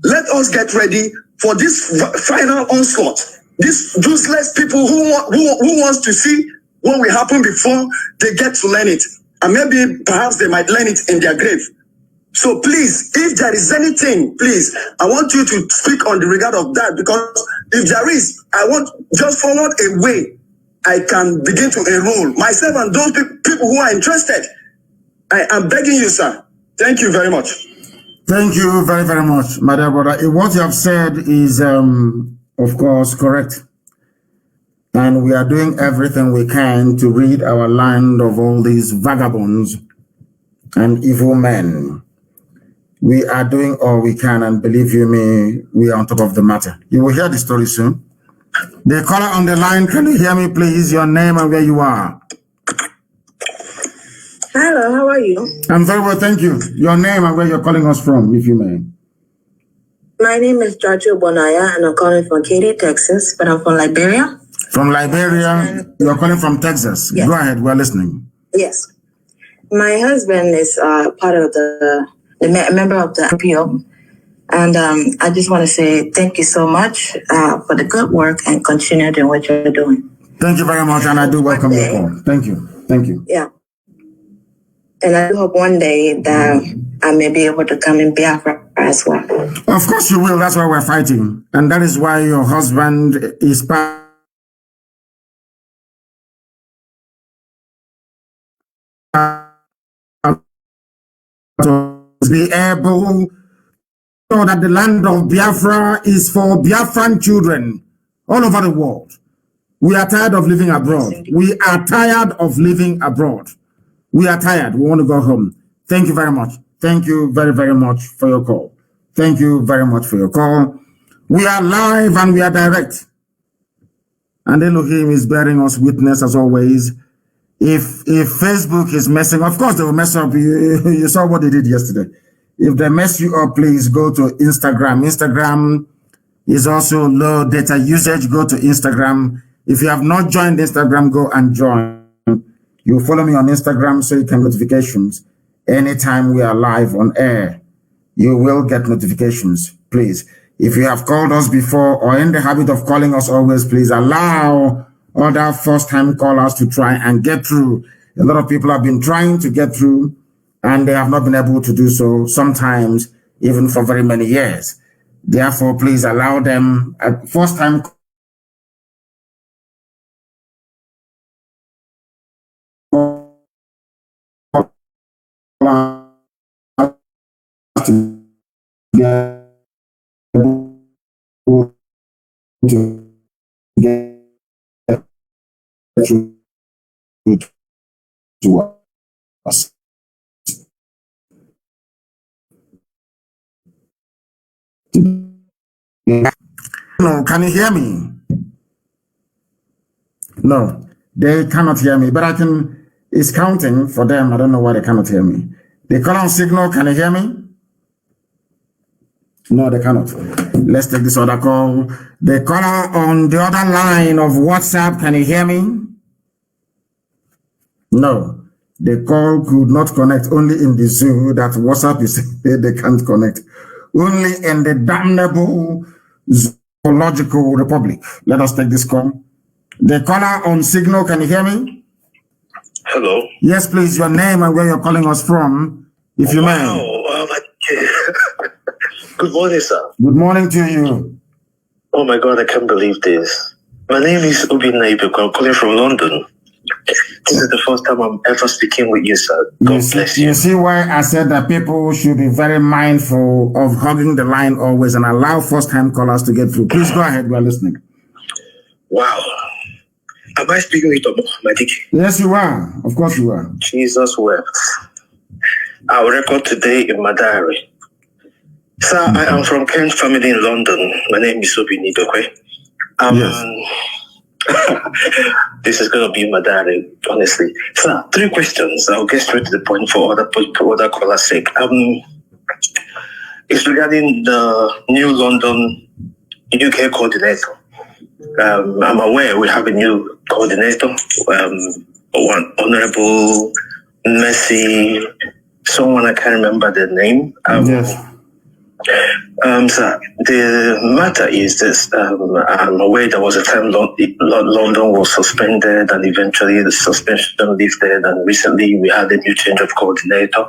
Let us get ready for this final onslaught. These useless people who wants to see what will happen before they get to learn it. And maybe perhaps they might learn it in their grave. So please, if there is anything, please, I want you to speak on the regard of that, because if there is, I want just forward a way I can begin to enroll myself and those people who are interested. I am begging you, sir. Thank you very much. Thank you very, very much, my dear brother. What you have said is, of course, correct. And we are doing everything we can to rid our land of all these vagabonds and evil men. We are doing all we can, and believe you me, we are on top of the matter. You will hear the story soon. The caller on the line, can you hear me, please? Your name and where you are. Hello, how are you? I'm very well, thank you. Your name and where you're calling us from, if you may. My name is Giorgio Bonaya, and I'm calling from Katy, Texas, but I'm from Liberia. From Liberia, you're calling from Texas. Yes. Go ahead, we're listening. Yes. My husband is part of the member of the IPO, and I just want to say thank you so much for the good work, and continue doing what you're doing. Thank you very much, and I do welcome your call. Thank you. Thank you. Yeah. And I do hope one day that I may be able to come in Biafra as well. Of course you will. That's why we're fighting. And that is why your husband is part to be able so that the land of Biafra is for Biafran children all over the world. We are tired of living abroad. We are tired of living abroad. We are tired. We want to go home. Thank you very much. Thank you very, very much for your call. Thank you very much for your call. We are live and we are direct. And Elohim is bearing us witness as always. If Facebook is messing, of course they will mess up. You saw what they did yesterday. If they mess you up, please go to Instagram. Instagram is also low data usage. Go to Instagram. If you have not joined Instagram, go and join. You follow me on Instagram so you can get notifications. Anytime we are live on air, you will get notifications, please. If you have called us before or in the habit of calling us always, please allow other first-time callers to try and get through. A lot of people have been trying to get through and they have not been able to do so, sometimes even for very many years. Therefore, please allow them at first-time to get to us. No, can you hear me? No, they cannot hear me, but I can, it's counting for them. I don't know why they cannot hear me. They call on signal, can you hear me? No, they cannot. Let's take this other call. The caller on the other line of WhatsApp, can you hear me? No. The call could not connect. Only in the zoo that WhatsApp is they can't connect. Only in the damnable zoological republic. Let us take this call. The caller on signal, can you hear me? Hello. Yes, please. Your name and where you're calling us from, if you may. Good morning, sir. Good morning to you. Oh my God, I can't believe this. My name is Ubi Naibeko. I'm calling from London. This is the first time I'm ever speaking with you, sir. God bless you. You see why I said that people should be very mindful of hugging the line always and allow first-time callers to get through. Please go ahead. We're listening. Wow. Am I speaking with Madiki? Yes, you are. Of course you are. Jesus wept. Our record today in my diary. Sir, I am from Kent family in London. My name is Obi Nidokwe. Yes. This is going to be my diary, honestly. Sir, 3 questions. I'll get straight to the point for other callers' sake. It's regarding the new London UK coordinator. I'm aware we have a new coordinator, one Honorable Messi, someone I can't remember the name. Yes. Sir, the matter is this. I'm aware there was a time London was suspended and eventually the suspension lifted, and recently we had a new change of coordinator.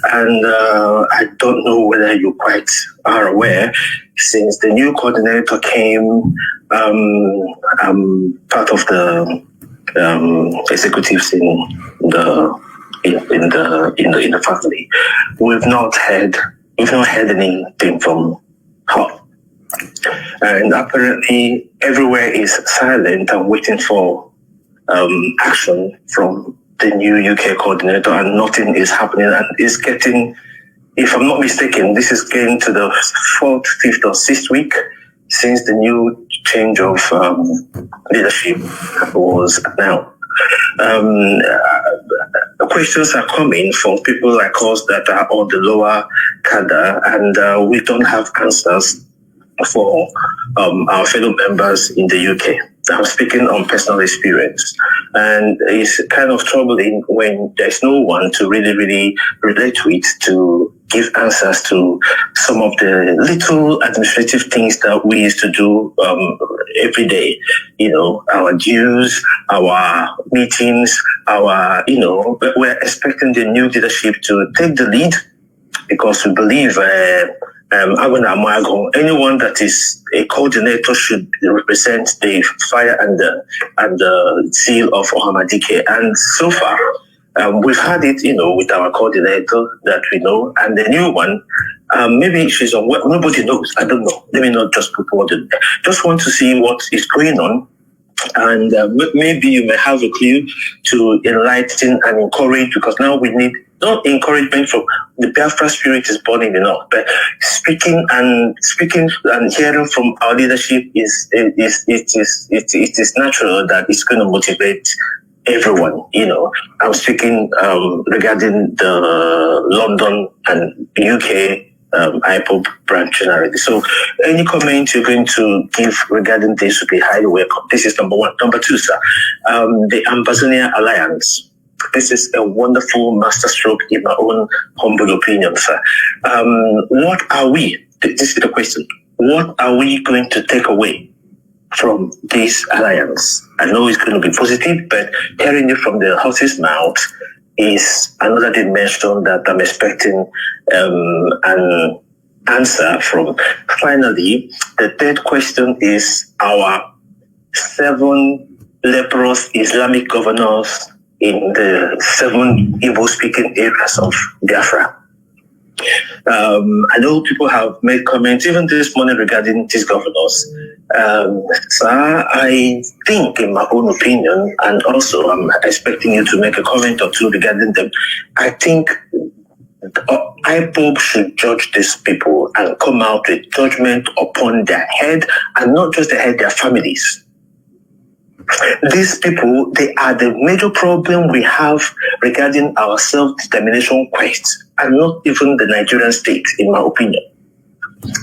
And I don't know whether you quite are aware, since the new coordinator came, part of the executives in the family. We've not heard anything from her. And apparently everywhere is silent and waiting for action from the new UK coordinator, and nothing is happening. And it's getting, if I'm not mistaken, this is getting to the 4th, 5th or 6th week since the new change of leadership was announced. Questions are coming from people like us that are on the lower cadre, and we don't have answers for our fellow members in the UK. I'm speaking on personal experience, and it's kind of troubling when there's no one to really relate with to give answers to some of the little administrative things that we used to do every day. You know, our dues, our meetings, we're expecting the new leadership to take the lead, because we believe anyone that is a coordinator should represent the fire and the zeal of Ohamadike. And so far, we've had it, with our coordinator that we know, and the new one, maybe she's on. Nobody knows. I don't know. Let me not just put word in there. Just want to see what is going on. And maybe you may have a clue to enlighten and encourage, because now we need not encouragement from the Biafra spirit is burning enough, but speaking and hearing from our leadership is natural that it's going to motivate everyone. I'm speaking regarding the London and UK IPOB branch generally. So any comment you're going to give regarding this would be highly welcome. This is number 1. Number 2, sir, the Ambazonia Alliance. This is a wonderful masterstroke in my own humble opinion, sir. What are we, this is the question, what are we going to take away from this alliance? I know it's going to be positive, but hearing it from the horse's mouth is another dimension that I'm expecting an answer from. Finally, the 3rd question is our 7 leprous Islamic governors in the 7 Igbo-speaking areas of Biafra. I know people have made comments even this morning regarding these governors. Sir, I think, in my own opinion, and also I'm expecting you to make a comment or two regarding them, I think IPOB should judge these people and come out with judgment upon their head, and not just their head, their families. These people, they are the major problem we have regarding our self-determination quest, and not even the Nigerian state, in my opinion.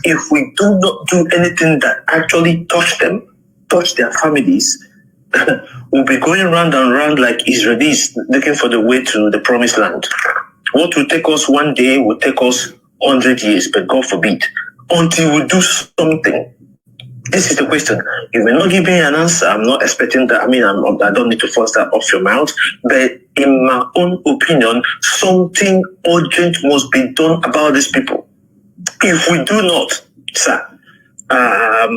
If we do not do anything that actually touch them, touch their families, we'll be going round and round like Israelis looking for the way to the promised land. What will take us one day will take us 100 years, but God forbid, until we do something. This is the question. You may not give me an answer. I'm not expecting that. I mean, I don't need to force that off your mouth. But in my own opinion, something urgent must be done about these people. If we do not, sir, I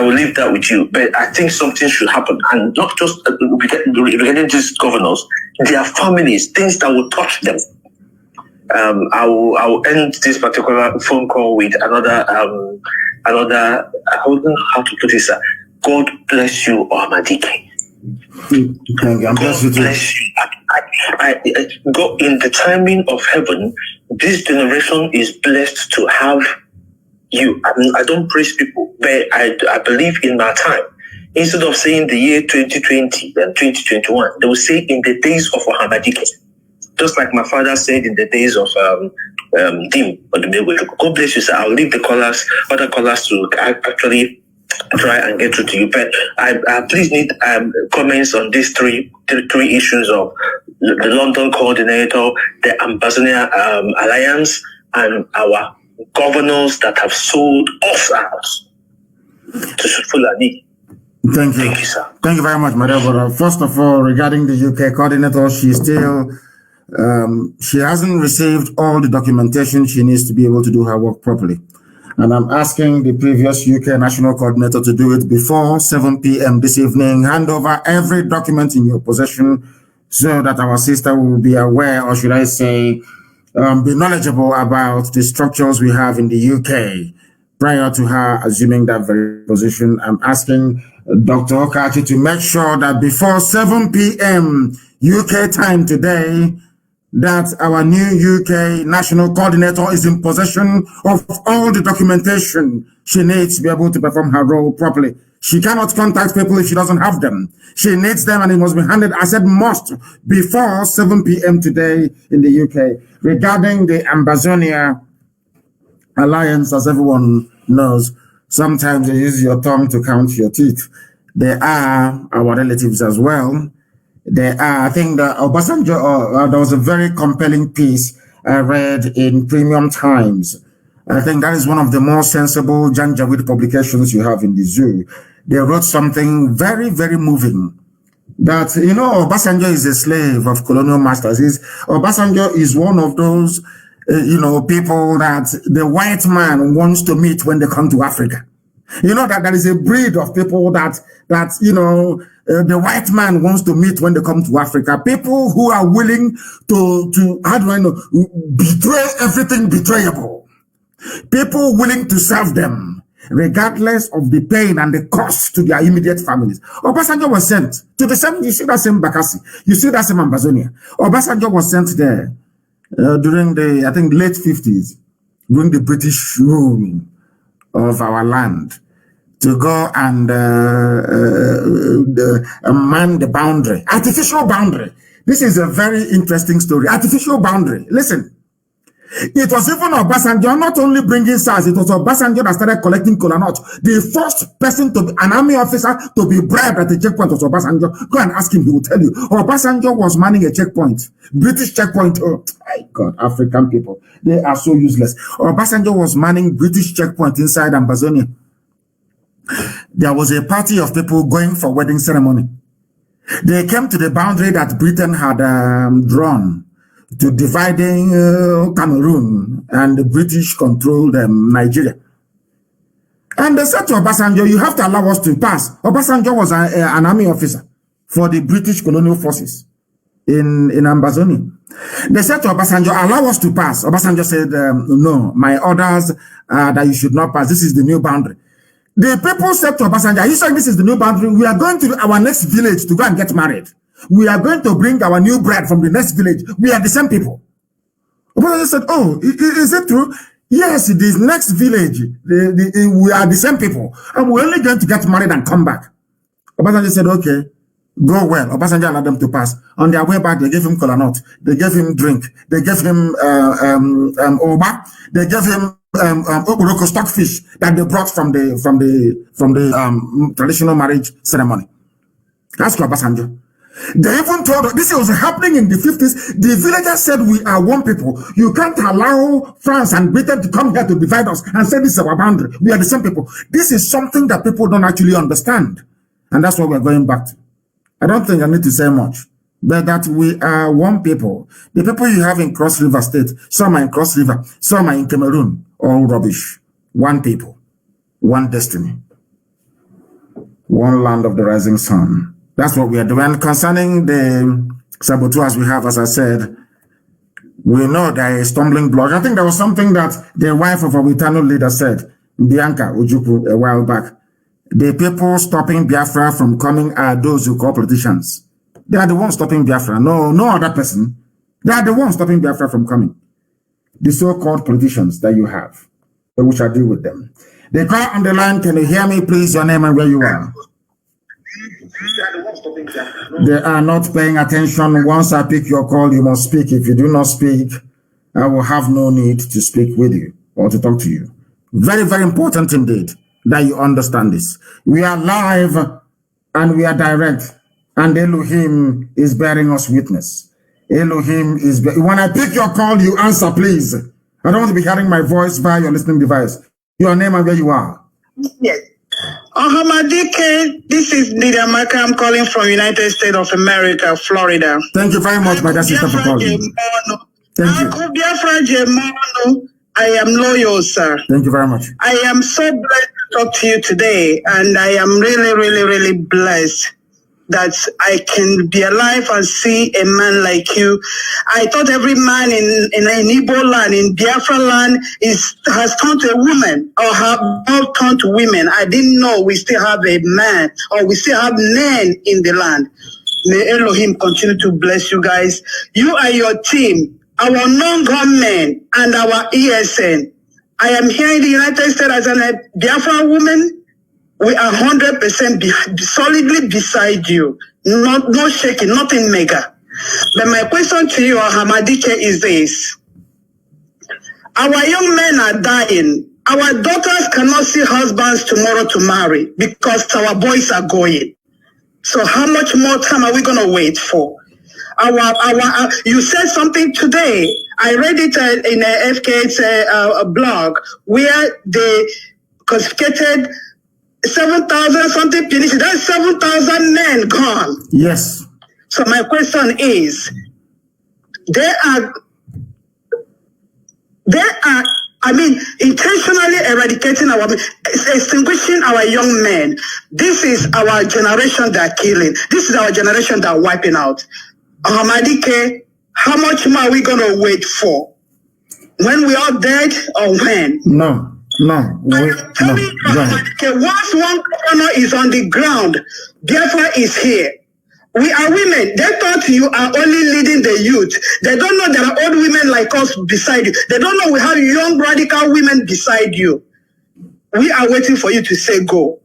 will leave that with you. But I think something should happen, and not just regarding these governors, their families, things that will touch them. I will end this particular phone call with another. I don't know how to put this. God bless you, Ahmadike. God bless you. I go in the timing of heaven. This generation is blessed to have you. I don't praise people, but I believe in my time. Instead of saying the year 2020 and 2021, they will say in the days of Ahmadike. Just like my father said in the days of Dim. God bless you, sir. I'll leave the other callers to actually try and get through to you. But I please need comments on these three issues of the London coordinator, the Ambazonian Alliance, and our governors that have sold us out to Fulani. Thank you, sir. Thank you very much, my dear brother. First of all, regarding the UK coordinator, she hasn't received all the documentation she needs to be able to do her work properly. And I'm asking the previous UK national coordinator to do it before 7 p.m. this evening. Hand over every document in your possession so that our sister will be aware, or should I say, be knowledgeable about the structures we have in the UK. Prior to her assuming that very position, I'm asking Dr. Okachi to make sure that before 7 p.m. UK time today, that our new UK national coordinator is in possession of all the documentation she needs to be able to perform her role properly. She cannot contact people if she doesn't have them. She needs them, and it must be handed, I said must, before 7 p.m. today in the UK. Regarding the Ambazonia Alliance, as everyone knows, sometimes you use your tongue to count your teeth. They are our relatives as well. I think that Obasanjo, there was a very compelling piece I read in Premium Times. I think that is one of the more sensible Janjaweed publications you have in the zoo. They wrote something very, very moving. That, Obasanjo is a slave of colonial masters. Obasanjo is one of those, people that the white man wants to meet when they come to Africa. That there is a breed of people that the white man wants to meet when they come to Africa. People who are willing to how do I know, betray everything betrayable. People willing to serve them, regardless of the pain and the cost to their immediate families. Obasanjo was sent to the same, you see that same Bakassi, you see that same Ambazonia. Obasanjo was sent there during the, I think, late 50s, during the British rule of our land, to go and man the boundary, artificial boundary. This is a very interesting story. Artificial boundary. Listen, it was even Obasanjo not only bringing SARS, it was Obasanjo that started collecting kola nut. The first person to be an army officer to be bribed at a checkpoint was Obasanjo. Go and ask him, he will tell you. Obasanjo was manning a checkpoint, British checkpoint. Oh my God, African people, they are so useless. Obasanjo was manning British checkpoint inside Ambazonia. There was a party of people going for wedding ceremony. They came to the boundary that Britain had drawn to dividing Cameroon, and the British controlled Nigeria. And they said to Obasanjo, you have to allow us to pass. Obasanjo was an army officer for the British colonial forces in Ambazonia. They said to Obasanjo, allow us to pass. Obasanjo said, no, my orders are that you should not pass. This is the new boundary. The people said to Obasanjo, are you saying this is the new boundary? We are going to our next village to go and get married. We are going to bring our new bride from the next village. We are the same people. Obasanjo said, oh, is it true? Yes, this next village, we are the same people. And we're only going to get married and come back. Obasanjo said, okay, go well. Obasanjo allowed them to pass. On their way back, they gave him kola nut. They gave him drink. They gave him oba. They gave him stockfish that they brought from the traditional marriage ceremony. Ask Obasanjo. They even told us, this was happening in the 50s. The villagers said, we are one people. You can't allow France and Britain to come here to divide us and say this is our boundary. We are the same people. This is something that people don't actually understand. And that's what we're going back to. I don't think I need to say much, but that we are one people. The people you have in Cross River State, some are in Cross River, some are in Cameroon, all rubbish. One people, one destiny, one land of the rising sun. That's what we are doing. Concerning the saboteurs we have, as I said, we know there is a stumbling block. I think there was something that the wife of our eternal leader said, Bianca Ojukwu, a while back. The people stopping Biafra from coming are those who call politicians. They are the ones stopping Biafra. No other person. They are the ones stopping Biafra from coming. The so-called politicians that you have. We shall deal with them. They call on the line. Can you hear me, please? Your name and where you are. They are not paying attention. Once I pick your call, you must speak. If you do not speak, I will have no need to speak with you or to talk to you. Very, very important indeed that you understand this. We are live and we are direct, and Elohim is bearing us witness. Elohim is... When I pick your call, you answer, please. I don't want to be hearing my voice via your listening device. Your name and where you are. Yes. Ohamadike, this is Lydia Maka. I'm calling from United States of America, Florida. Thank you very much, my dear sister, for calling. Thank you. I am loyal, sir. Thank you very much. I am so blessed to talk to you today, and I am really, really, really blessed that I can be alive and see a man like you. I thought every man in Igbo land, in Biafra land, has turned to a woman or have all turned to women. I didn't know we still have a man or we still have men in the land. May Elohim continue to bless you guys. You and your team, our non-government and our ESN. I am here in the United States as a Biafra woman. We are 100% solidly beside you. No shaking, nothing mega. But my question to you, Hamadike, is this. Our young men are dying. Our daughters cannot see husbands tomorrow to marry because our boys are going. So how much more time are we going to wait for? You said something today. I read it in a FK's blog where they confiscated 7,000 something finished. That's 7,000 men gone. Yes. So my question is, they are intentionally eradicating extinguishing our young men. This is our generation they're killing. This is our generation they're wiping out. Hamadike, how much more are we going to wait for? When we are dead or when? No. Once one governor is on the ground, Biafra is here. We are women. They thought you are only leading the youth. They don't know there are old women like us beside you. They don't know we have young radical women beside you. We are waiting for you to say go.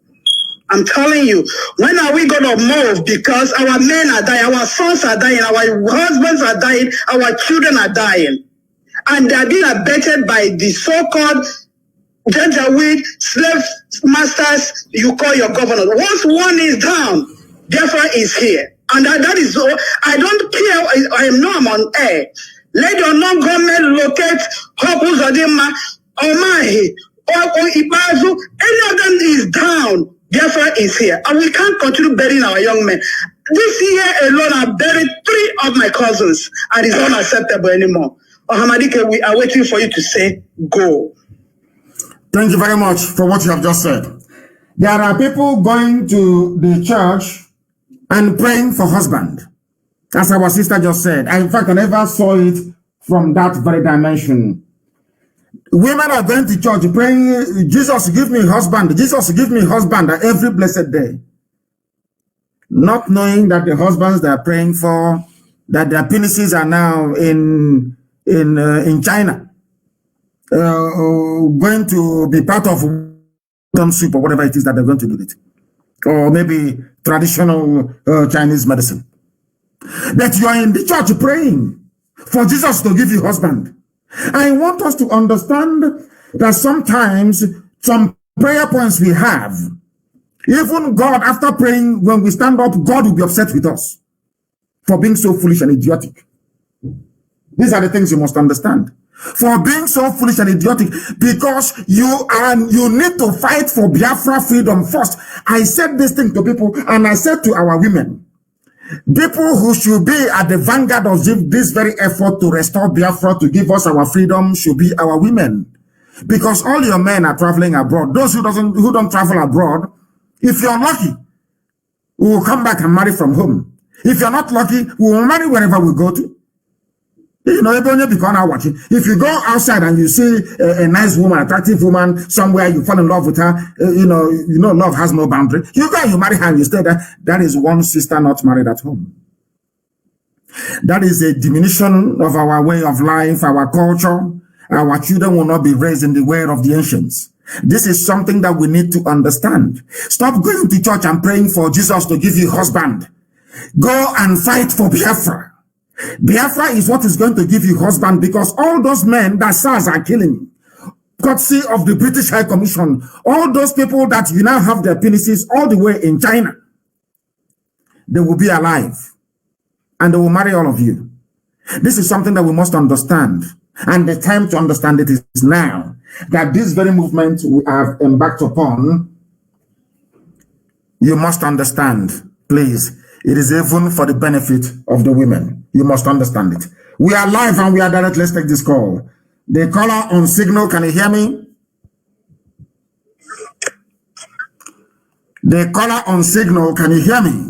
I'm telling you, when are we going to move? Because our men are dying, our sons are dying, our husbands are dying, our children are dying. And they are being abetted by the so-called Janjaweed slave masters you call your governor. Once one is down, Biafra is here. And that is all. I don't care. I know I'm on air. Let your non-government locate Hope Uzodinma, Omahi, or Ibazu. Any of them is down. Biafra is here. And we can't continue burying our young men. This year alone, I buried 3 of my cousins. And it's unacceptable anymore. Hamadike, we are waiting for you to say go. Thank you very much for what you have just said. There are people going to the church and praying for husband. As our sister just said. In fact, I never saw it from that very dimension. Women are going to church praying, Jesus, give me husband. Jesus, give me husband every blessed day. Not knowing that the husbands they are praying for, that their penises are now in China. Going to be part of soup or whatever it is that they're going to do it. Or maybe traditional Chinese medicine. That you are in the church praying for Jesus to give you husband. I want us to understand that sometimes some prayer points we have, even God, after praying, when we stand up, God will be upset with us for being so foolish and idiotic. These are the things you must understand. For being so foolish and idiotic, because you need to fight for Biafra freedom first. I said this thing to people, and I said to our women, people who should be at the vanguard of this very effort to restore Biafra, to give us our freedom, should be our women. Because all your men are traveling abroad. Those who don't travel abroad, if you're lucky, we will come back and marry from home. If you're not lucky, we will marry wherever we go to. You know, if you go outside and you see a nice woman, attractive woman, somewhere you fall in love with her, you know, love has no boundary. You go, you marry her, and you stay there. That is one sister not married at home. That is a diminution of our way of life, our culture. Our children will not be raised in the way of the ancients. This is something that we need to understand. Stop going to church and praying for Jesus to give you husband. Go and fight for Biafra. Biafra is what is going to give you husband, because all those men that SARS are killing, courtesy of the British High Commission, all those people that you now have their penises all the way in China, they will be alive and they will marry all of you. This is something that we must understand. And the time to understand it is now. That this very movement we have embarked upon, you must understand, please. It is even for the benefit of the women. You must understand it. We are live and we are direct. Let's take this call. The caller on signal, can you hear me? The caller on signal, can you hear me?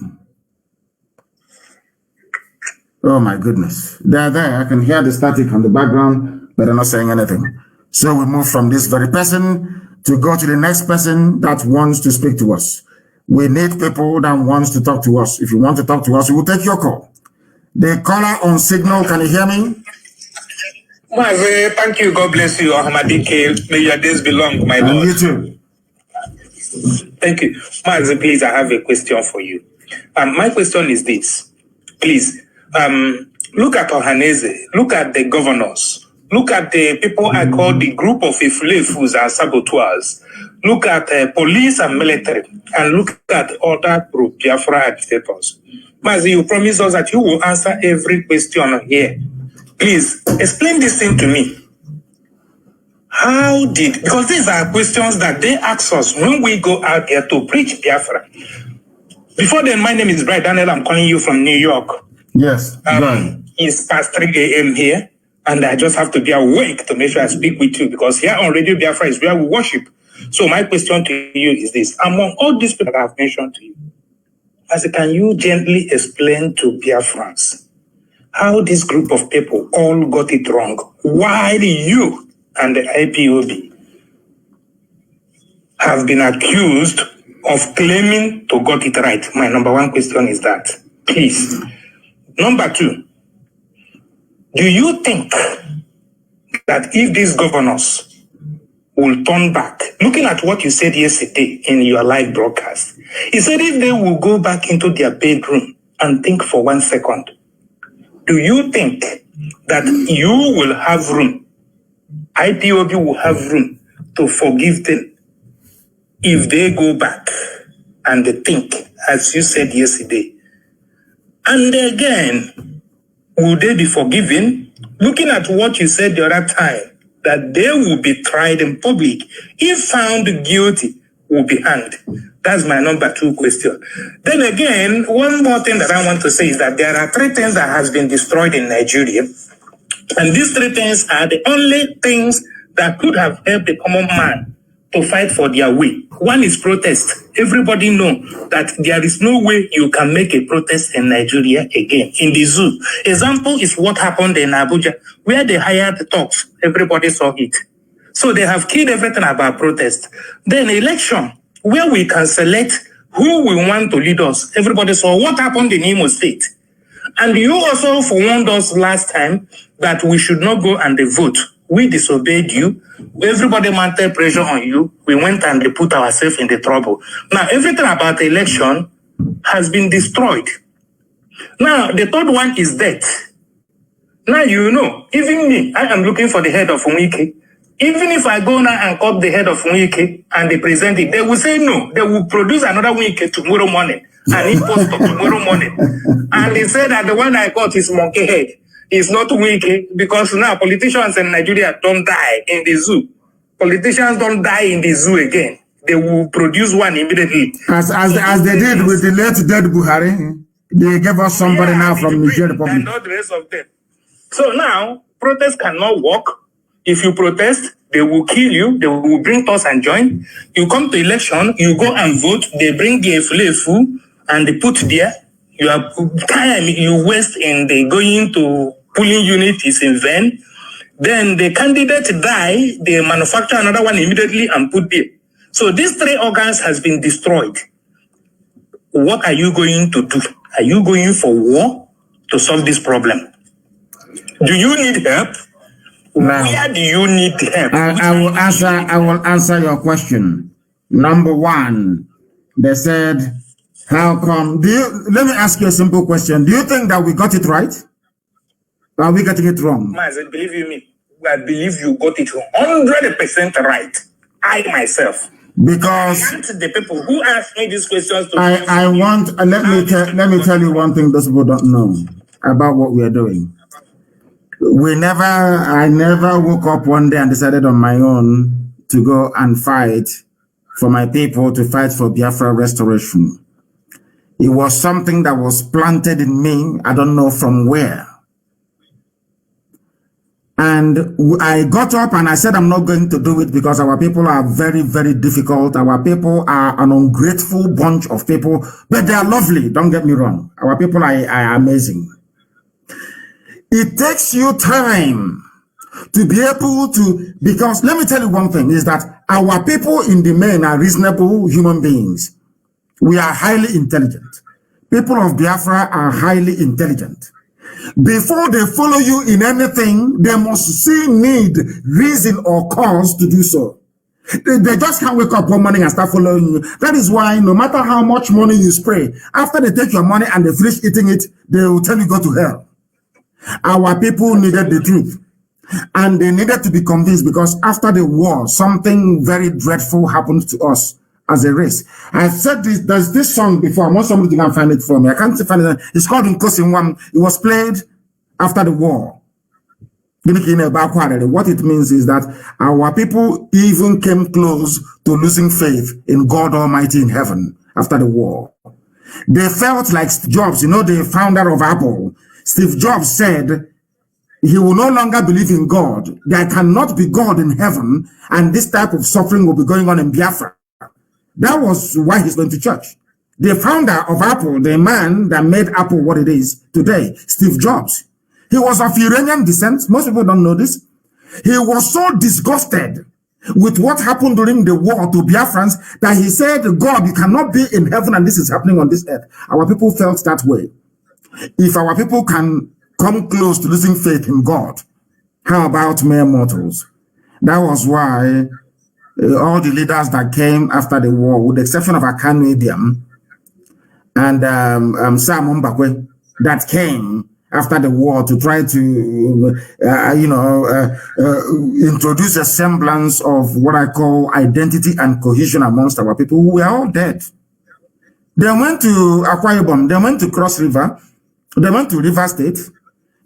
Oh my goodness. They're there. I can hear the static on the background, but they're not saying anything. So we move from this very person to go to the next person that wants to speak to us. We need people that wants to talk to us. If you want to talk to us, we will take your call. The caller on signal, can you hear me? Mazi, thank you. God bless you, Ahmadike. May your days be long, my Lord. You too. Thank you. Mazi, please, I have a question for you. My question is this. Please, look at Ohaneze, look at the governors, look at the people I call the group of Ifulefus and saboteurs, look at police and military, and look at other group Biafra agitators. Mazi, you promise us that you will answer every question here. Please, explain this thing to me. How did, because these are questions that they ask us when we go out here to preach Biafra. Before then, my name is Brian Daniel. I'm calling you from New York. Yes. It's past 3 a.m. here, and I just have to be awake to make sure I speak with you, because here on Radio Biafra is where we worship. So my question to you is this. Among all these people that I've mentioned to you, can you gently explain to Biafrans how this group of people all got it wrong, while you and the IPOB have been accused of claiming to got it right? My number one question is that. Please. Number two, do you think that if these governors will turn back, looking at what you said yesterday in your live broadcast, you said if they will go back into their bedroom and think for 1 second, do you think that you will have room, IPOB will have room to forgive them if they go back and they think, as you said yesterday? And again, will they be forgiven? Looking at what you said the other time, that they will be tried in public. If found guilty, will be hanged. That's my number two question. Then again, one more thing that I want to say is that there are 3 things that has been destroyed in Nigeria. And these 3 things are the only things that could have helped the common man to fight for their way. One is protest. Everybody know that there is no way you can make a protest in Nigeria again. In the zoo. Example is what happened in Abuja, where they hired the thugs. Everybody saw it. So they have killed everything about protest. Then election, where we can select who we want to lead us. Everybody saw what happened in Imo State. And you also warned us last time that we should not go and vote. We disobeyed you. Everybody mounted pressure on you. We went and put ourselves in the trouble. Now, everything about the election has been destroyed. Now, the third one is death. Now, you know, even me, I am looking for the head of Umike. Even if I go now and cut the head of Wike and they present it, they will say no. They will produce another Wike tomorrow morning, an imposter tomorrow morning. And they say that the one I cut is monkey head. It's not Wike, because now politicians in Nigeria don't die in the zoo. Politicians don't die in the zoo again. They will produce one immediately. As they did with the late dead Buhari, they gave us somebody now from Niger Republic. And all the rest of them. So now, protest cannot work. If you protest, they will kill you. They will bring us and join. You come to election, you go and vote. They bring a flefu and they put there. You have time you waste in the going to polling unit is in vain. Then the candidate die. They manufacture another one immediately and put there. So these three organs has been destroyed. What are you going to do? Are you going for war to solve this problem? Do you need help? Now, where do you need help? I will answer your question. Number one, they said, how come? Let me ask you a simple question. Do you think that we got it right? Or are we getting it wrong? Mazi, believe you me, I believe you got it 100% right. I myself. Because the people who ask me these questions to I want let me tell you one thing those people don't know about what we are doing. I never woke up one day and decided on my own to go and fight for my people, to fight for Biafra restoration. It was something that was planted in me, I don't know from where. And I got up and I said, I'm not going to do it because our people are very, very difficult. Our people are an ungrateful bunch of people, but they are lovely. Don't get me wrong. Our people are amazing. It takes you time to be able to, because let me tell you one thing is that our people in the main are reasonable human beings. We are highly intelligent. People of Biafra are highly intelligent. Before they follow you in anything, they must see need, reason, or cause to do so. They just can't wake up one morning and start following you. That is why no matter how much money you spray, after they take your money and they finish eating it, they will tell you go to hell. Our people needed the truth. And they needed to be convinced because after the war, something very dreadful happened to us as a race. I said this, there's this song before. I want somebody to go and find it for me. I can't find it. It's called Nkosinwam. It was played after the war. What it means is that our people even came close to losing faith in God Almighty in heaven after the war. They felt like Jobs, the founder of Apple. Steve Jobs said he will no longer believe in God. There cannot be God in heaven, and this type of suffering will be going on in Biafra. That was why he's going to church. The founder of Apple, the man that made Apple what it is today, Steve Jobs, he was of Iranian descent. Most people don't know this. He was so disgusted with what happened during the war to Biafrans that he said, God, you cannot be in heaven and this is happening on this earth. Our people felt that way. If our people can come close to losing faith in God, how about mere mortals? That was why all the leaders that came after the war, with the exception of Akanu Idiam and Sam Mbakwe, that came after the war to try to, introduce a semblance of what I call identity and cohesion amongst our people, who were all dead. They went to Akwa Ibom, they went to Cross River, they went to River State,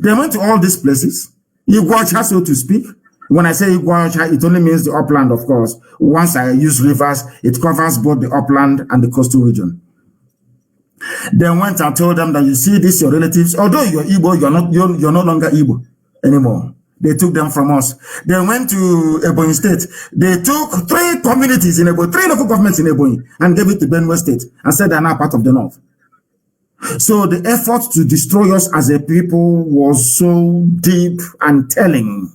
they went to all these places. Iguacha, so to speak. When I say Iguacha, it only means the upland, of course. Once I use rivers, it covers both the upland and the coastal region. They went and told them that you see this, your relatives, although you're Igbo, you're no longer Igbo anymore. They took them from us. They went to Ebonyi State. They took 3 communities in Ebonyi, 3 local governments in Ebonyi, and gave it to Benue State and said they're now part of the North. So the effort to destroy us as a people was so deep and telling.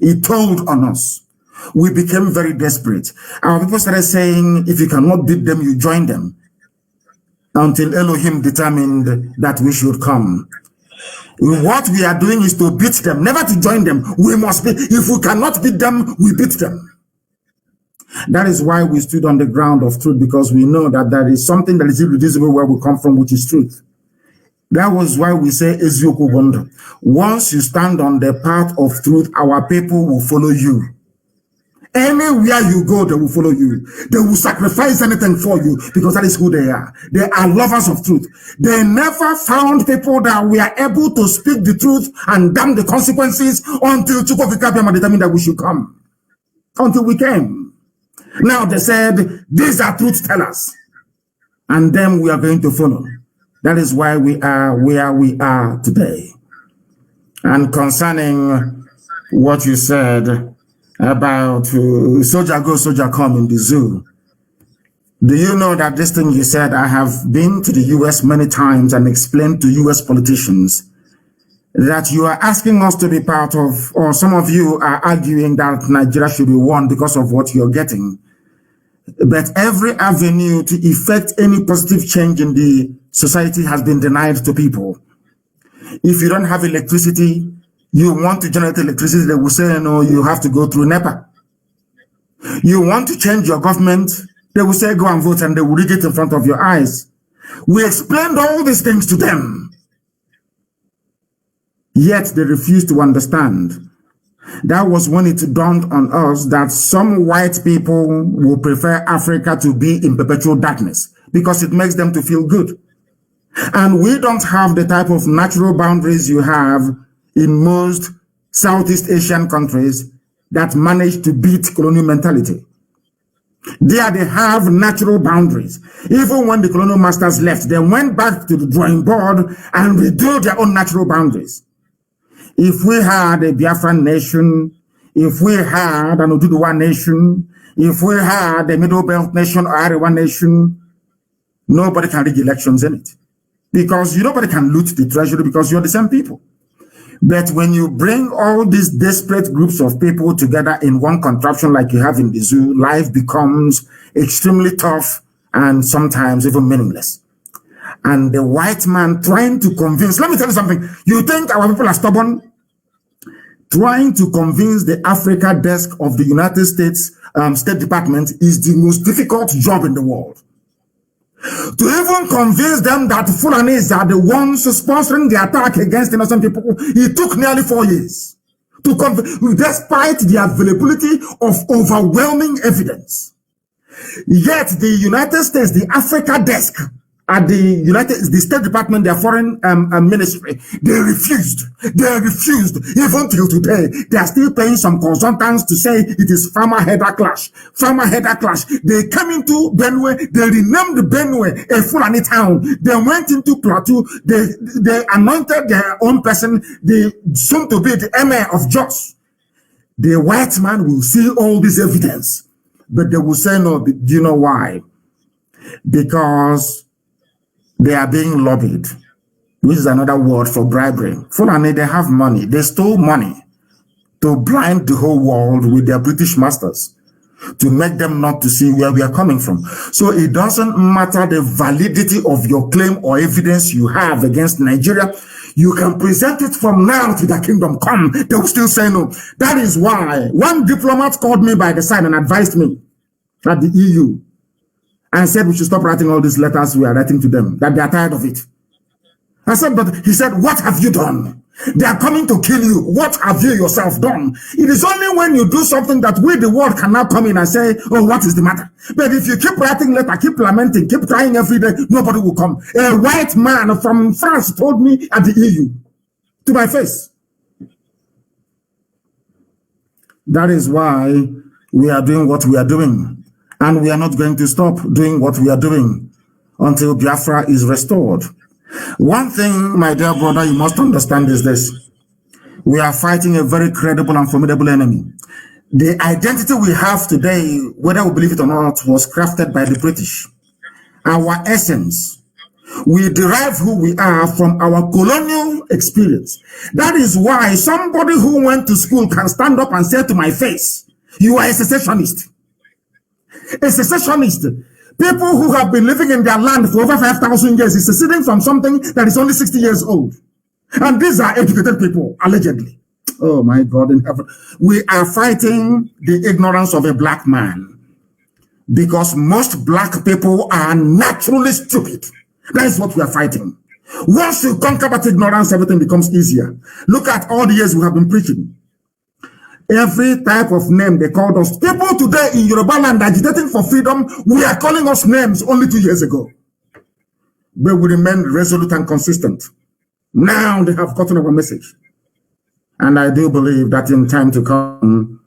It told on us. We became very desperate. Our people started saying, if you cannot beat them, you join them. Until Elohim determined that we should come. What we are doing is to beat them, never to join them. We must be, if we cannot beat them, we beat them. That is why we stood on the ground of truth, because we know that there is something that is irreducible where we come from, which is truth. That was why we say, once you stand on the path of truth, our people will follow you. Anywhere you go, they will follow you. They will sacrifice anything for you because that is who they are. They are lovers of truth. They never found people that were able to speak the truth and damn the consequences until Chukwokikabiyama determined that we should come. Until we came. Now they said, these are truth tellers. And then we are going to follow. That is why we are where we are today. And concerning what you said about soldier go, soldier come in the zoo. Do you know that this thing you said, I have been to the US many times and explained to US politicians that you are asking us to be part of, or some of you are arguing that Nigeria should be won because of what you're getting. But every avenue to effect any positive change in the society has been denied to people. If you don't have electricity, you want to generate electricity, they will say, no, you have to go through NEPA. You want to change your government, they will say, go and vote, and they will read it in front of your eyes. We explained all these things to them. Yet they refused to understand. That was when it dawned on us that some white people will prefer Africa to be in perpetual darkness because it makes them to feel good. And we don't have the type of natural boundaries you have in most Southeast Asian countries that manage to beat colonial mentality. There they have natural boundaries. Even when the colonial masters left, they went back to the drawing board and redo their own natural boundaries. If we had a Biafran nation, if we had an Oduduwa nation, if we had a Middle Belt nation or Arewa nation, nobody can rig elections in it. Because nobody can loot the treasury because you're the same people. But when you bring all these desperate groups of people together in one contraption like you have in the zoo, life becomes extremely tough and sometimes even meaningless. And the white man trying to convince, let me tell you something, you think our people are stubborn? Trying to convince the Africa desk of the United States State Department is the most difficult job in the world. To even convince them that Fulanis are the ones sponsoring the attack against innocent people, it took nearly 4 years. To convince, despite the availability of overwhelming evidence. Yet the United States, the Africa desk at the State Department, their foreign ministry, they refused. They refused. Even till today, they are still paying some consultants to say it is farmer-header clash. Farmer-header clash. They came into Benue. They renamed Benue a Fulani town. They went into Plateau. They anointed their own person, the soon to be the emir of Jos. The white man will see all this evidence, but they will say no. Do you know why? Because they are being lobbied, which is another word for bribery. Fulani, they have money. They stole money to blind the whole world with their British masters, to make them not to see where we are coming from. So it doesn't matter the validity of your claim or evidence you have against Nigeria. You can present it from now to the kingdom come. They will still say no. That is why one diplomat called me by the side and advised me at the EU and said we should stop writing all these letters we are writing to them, that they are tired of it. I said, but he said, what have you done? They are coming to kill you. What have you yourself done? It is only when you do something that we, the world, can now come in and say, oh, what is the matter? But if you keep writing letters, keep lamenting, keep crying every day, nobody will come. A white man from France told me at the EU, to my face. That is why we are doing what we are doing. And we are not going to stop doing what we are doing until Biafra is restored. One thing, my dear brother, you must understand is this. We are fighting a very credible and formidable enemy. The identity we have today, whether we believe it or not, was crafted by the British. Our essence, we derive who we are from our colonial experience. That is why somebody who went to school can stand up and say to my face, you are a secessionist. A secessionist. People who have been living in their land for over 5,000 years is seceding from something that is only 60 years old. And these are educated people, allegedly. Oh my God in heaven. We are fighting the ignorance of a black man because most black people are naturally stupid. That is what we are fighting. Once you conquer that ignorance, everything becomes easier. Look at all the years we have been preaching. Every type of name they called us. People today in Yoruba land agitating for freedom, we are calling us names only 2 years ago. But we remain resolute and consistent. Now they have gotten our message. And I do believe that in time to come,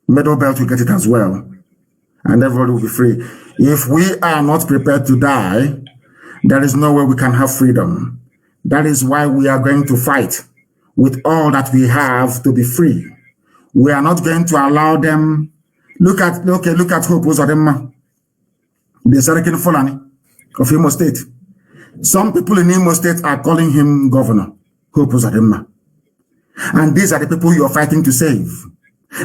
Middle Belt will get it as well. And everybody will be free. If we are not prepared to die, there is no way we can have freedom. That is why we are going to fight with all that we have to be free. We are not going to allow them. Look at Hope Uzodinma, the Serikin Fulani of Imo State. Some people in Imo State are calling him Governor Hope Uzodinma. And these are the people you are fighting to save.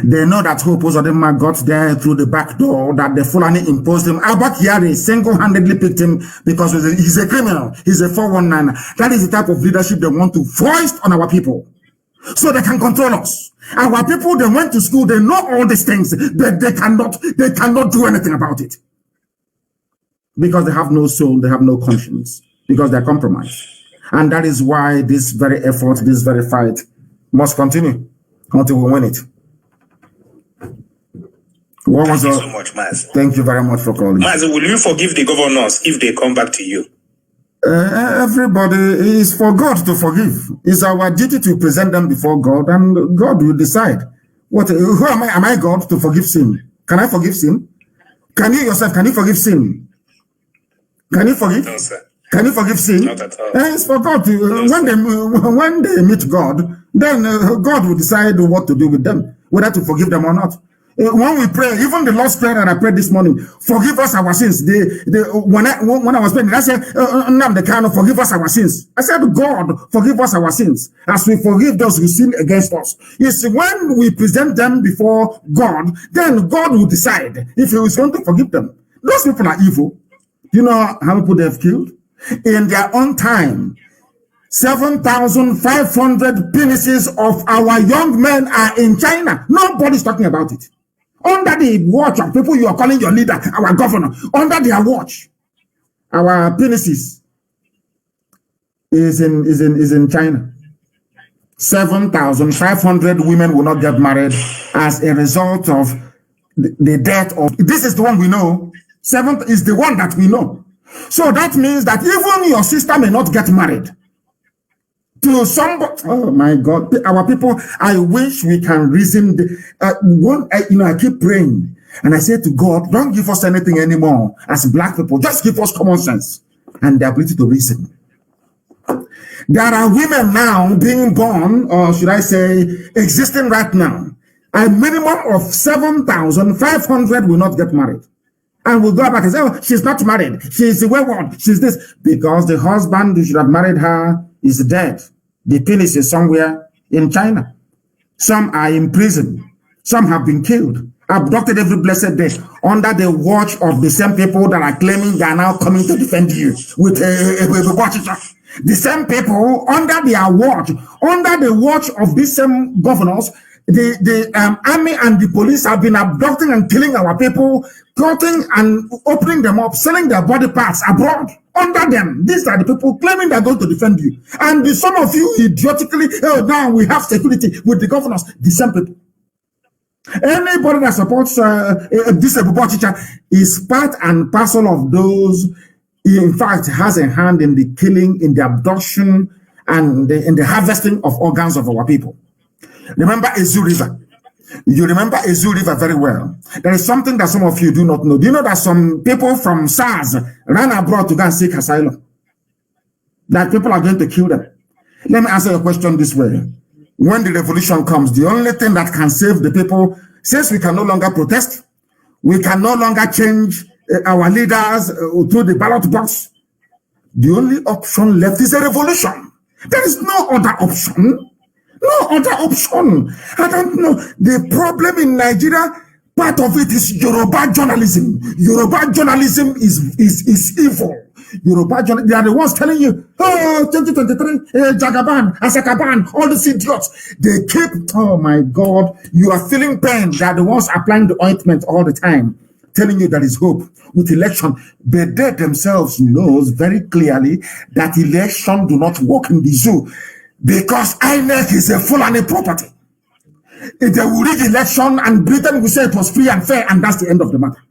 They know that Hope Uzodinma got there through the back door, that the Fulani imposed him. Abba Kyari single-handedly picked him because he's a criminal. He's a 419. That is the type of leadership they want to foist on our people, so they can control us. Our people, they went to school, they know all these things, but they cannot do anything about it. Because they have no soul, they have no conscience, because they're compromised. And that is why this very effort, this very fight must continue until we win it. Thank you so much, Mazi. Thank you very much for calling. Mazi, will you forgive the governors if they come back to you? Everybody is for God to forgive. It's our duty to present them before God, and God will decide. Who am I? Am I God to forgive sin? Can I forgive sin? Can you yourself, can you forgive sin? Can you forgive? No, sir. Can you forgive sin? Not at all. It's for God to, when they meet God, then God will decide what to do with them, whether to forgive them or not. When we pray, even the Lord's Prayer that I prayed this morning, forgive us our sins. When I was praying, I said, NNAMDI KANU, forgive us our sins. I said, God, forgive us our sins, as we forgive those who sin against us. You see, when we present them before God, then God will decide if He is going to forgive them. Those people are evil. You know how many people they have killed? In their own time, 7,500 penises of our young men are in China. Nobody's talking about it. Under the watch of people you are calling your leader, our governor, under their watch, our penises is in China. 7,500 women will not get married as a result of the death of. This is the one we know. 7th is the one that we know. So that means that even your sister may not get married to somebody. Oh my God, our people, I wish we can reason. I keep praying and I say to God, don't give us anything anymore as black people, just give us common sense and the ability to reason. There are women now being born, or should I say existing right now. A minimum of 7,500 will not get married. And we'll go back and say, oh, she's not married, she's a wayward, she's this, because the husband who should have married her is dead. The penis is somewhere in China. Some are in prison. Some have been killed, abducted every blessed day, under the watch of the same people that are claiming they are now coming to defend you with a watch. The same people under their watch, under the watch of these same governors, the army and the police have been abducting and killing our people, cutting and opening them up, selling their body parts abroad. Under them, these are the people claiming they're going to defend you. And some of you idiotically, oh, now we have security with the governors, the same people. Anybody that supports this teacher is part and parcel of those, in fact, has a hand in the killing, in the abduction, and in the harvesting of organs of our people. Remember Ezu River. You remember Ezu River very well. There is something that some of you do not know. Do you know that some people from SARS ran abroad to go and seek asylum? That people are going to kill them. Let me answer your question this way. When the revolution comes, the only thing that can save the people, since we can no longer protest, we can no longer change our leaders through the ballot box, the only option left is a revolution. There is no other option. No other option. I don't know. The problem in Nigeria, part of it is Yoruba journalism. Yoruba journalism is evil. Yoruba journalism, they are the ones telling you, oh, 2023, Jagaban, Asakaban, all these idiots. They keep, oh my God, you are feeling pain. They are the ones applying the ointment all the time, telling you there is hope with election. But they themselves knows very clearly that election do not work in the zoo. Because INEC is a Fulani property. They will rig election and Britain will say it was free and fair, and that's the end of the matter.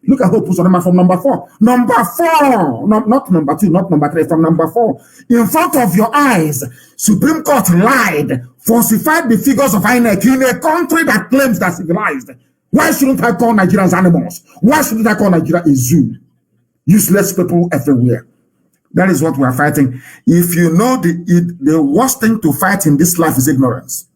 Look at who puts on from number 4. Number 4, not number 2, not number 3, from number 4. In front of your eyes, Supreme Court lied, falsified the figures of INEC in a country that claims they're civilized. Why shouldn't I call Nigerians animals? Why shouldn't I call Nigeria a zoo? Useless people everywhere. That is what we are fighting. If you know the worst thing to fight in this life is ignorance.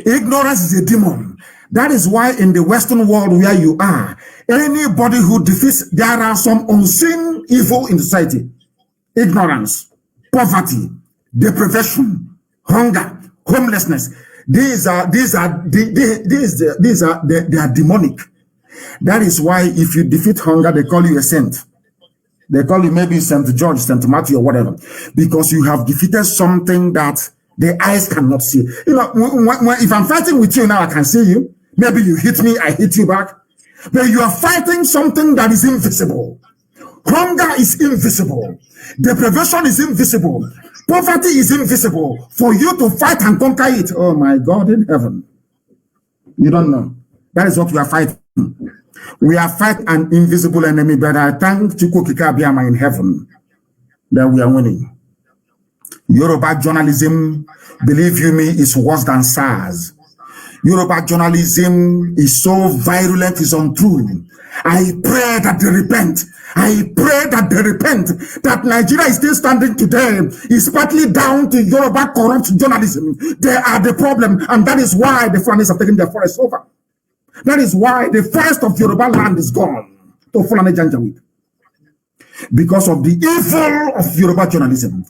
Ignorance is a demon. That is why in the Western world where you are, anybody who defeats, there are some unseen evil in society. Ignorance, poverty, deprivation, hunger, homelessness. They are demonic. That is why if you defeat hunger, they call you a saint. They call you maybe St. George, St. Matthew, or whatever, because you have defeated something that the eyes cannot see. You know, if I'm fighting with you now, I can see you. Maybe you hit me, I hit you back. But you are fighting something that is invisible. Hunger is invisible. Deprivation is invisible. Poverty is invisible. For you to fight and conquer it, oh my God in heaven. You don't know. That is what we are fighting. We are fighting an invisible enemy, but I thank Chukwu Kikabiama in heaven that we are winning. Yoruba journalism, believe you me, is worse than SARS. Yoruba journalism is so virulent, it's untrue. I pray that they repent. I pray that they repent. That Nigeria is still standing today is partly down to Yoruba corrupt journalism. They are the problem, and that is why the Fulanis have taken their forest over. That is why the first of Yoruba land is gone to Fulani Janjaweed. Because of the evil of Yoruba journalism.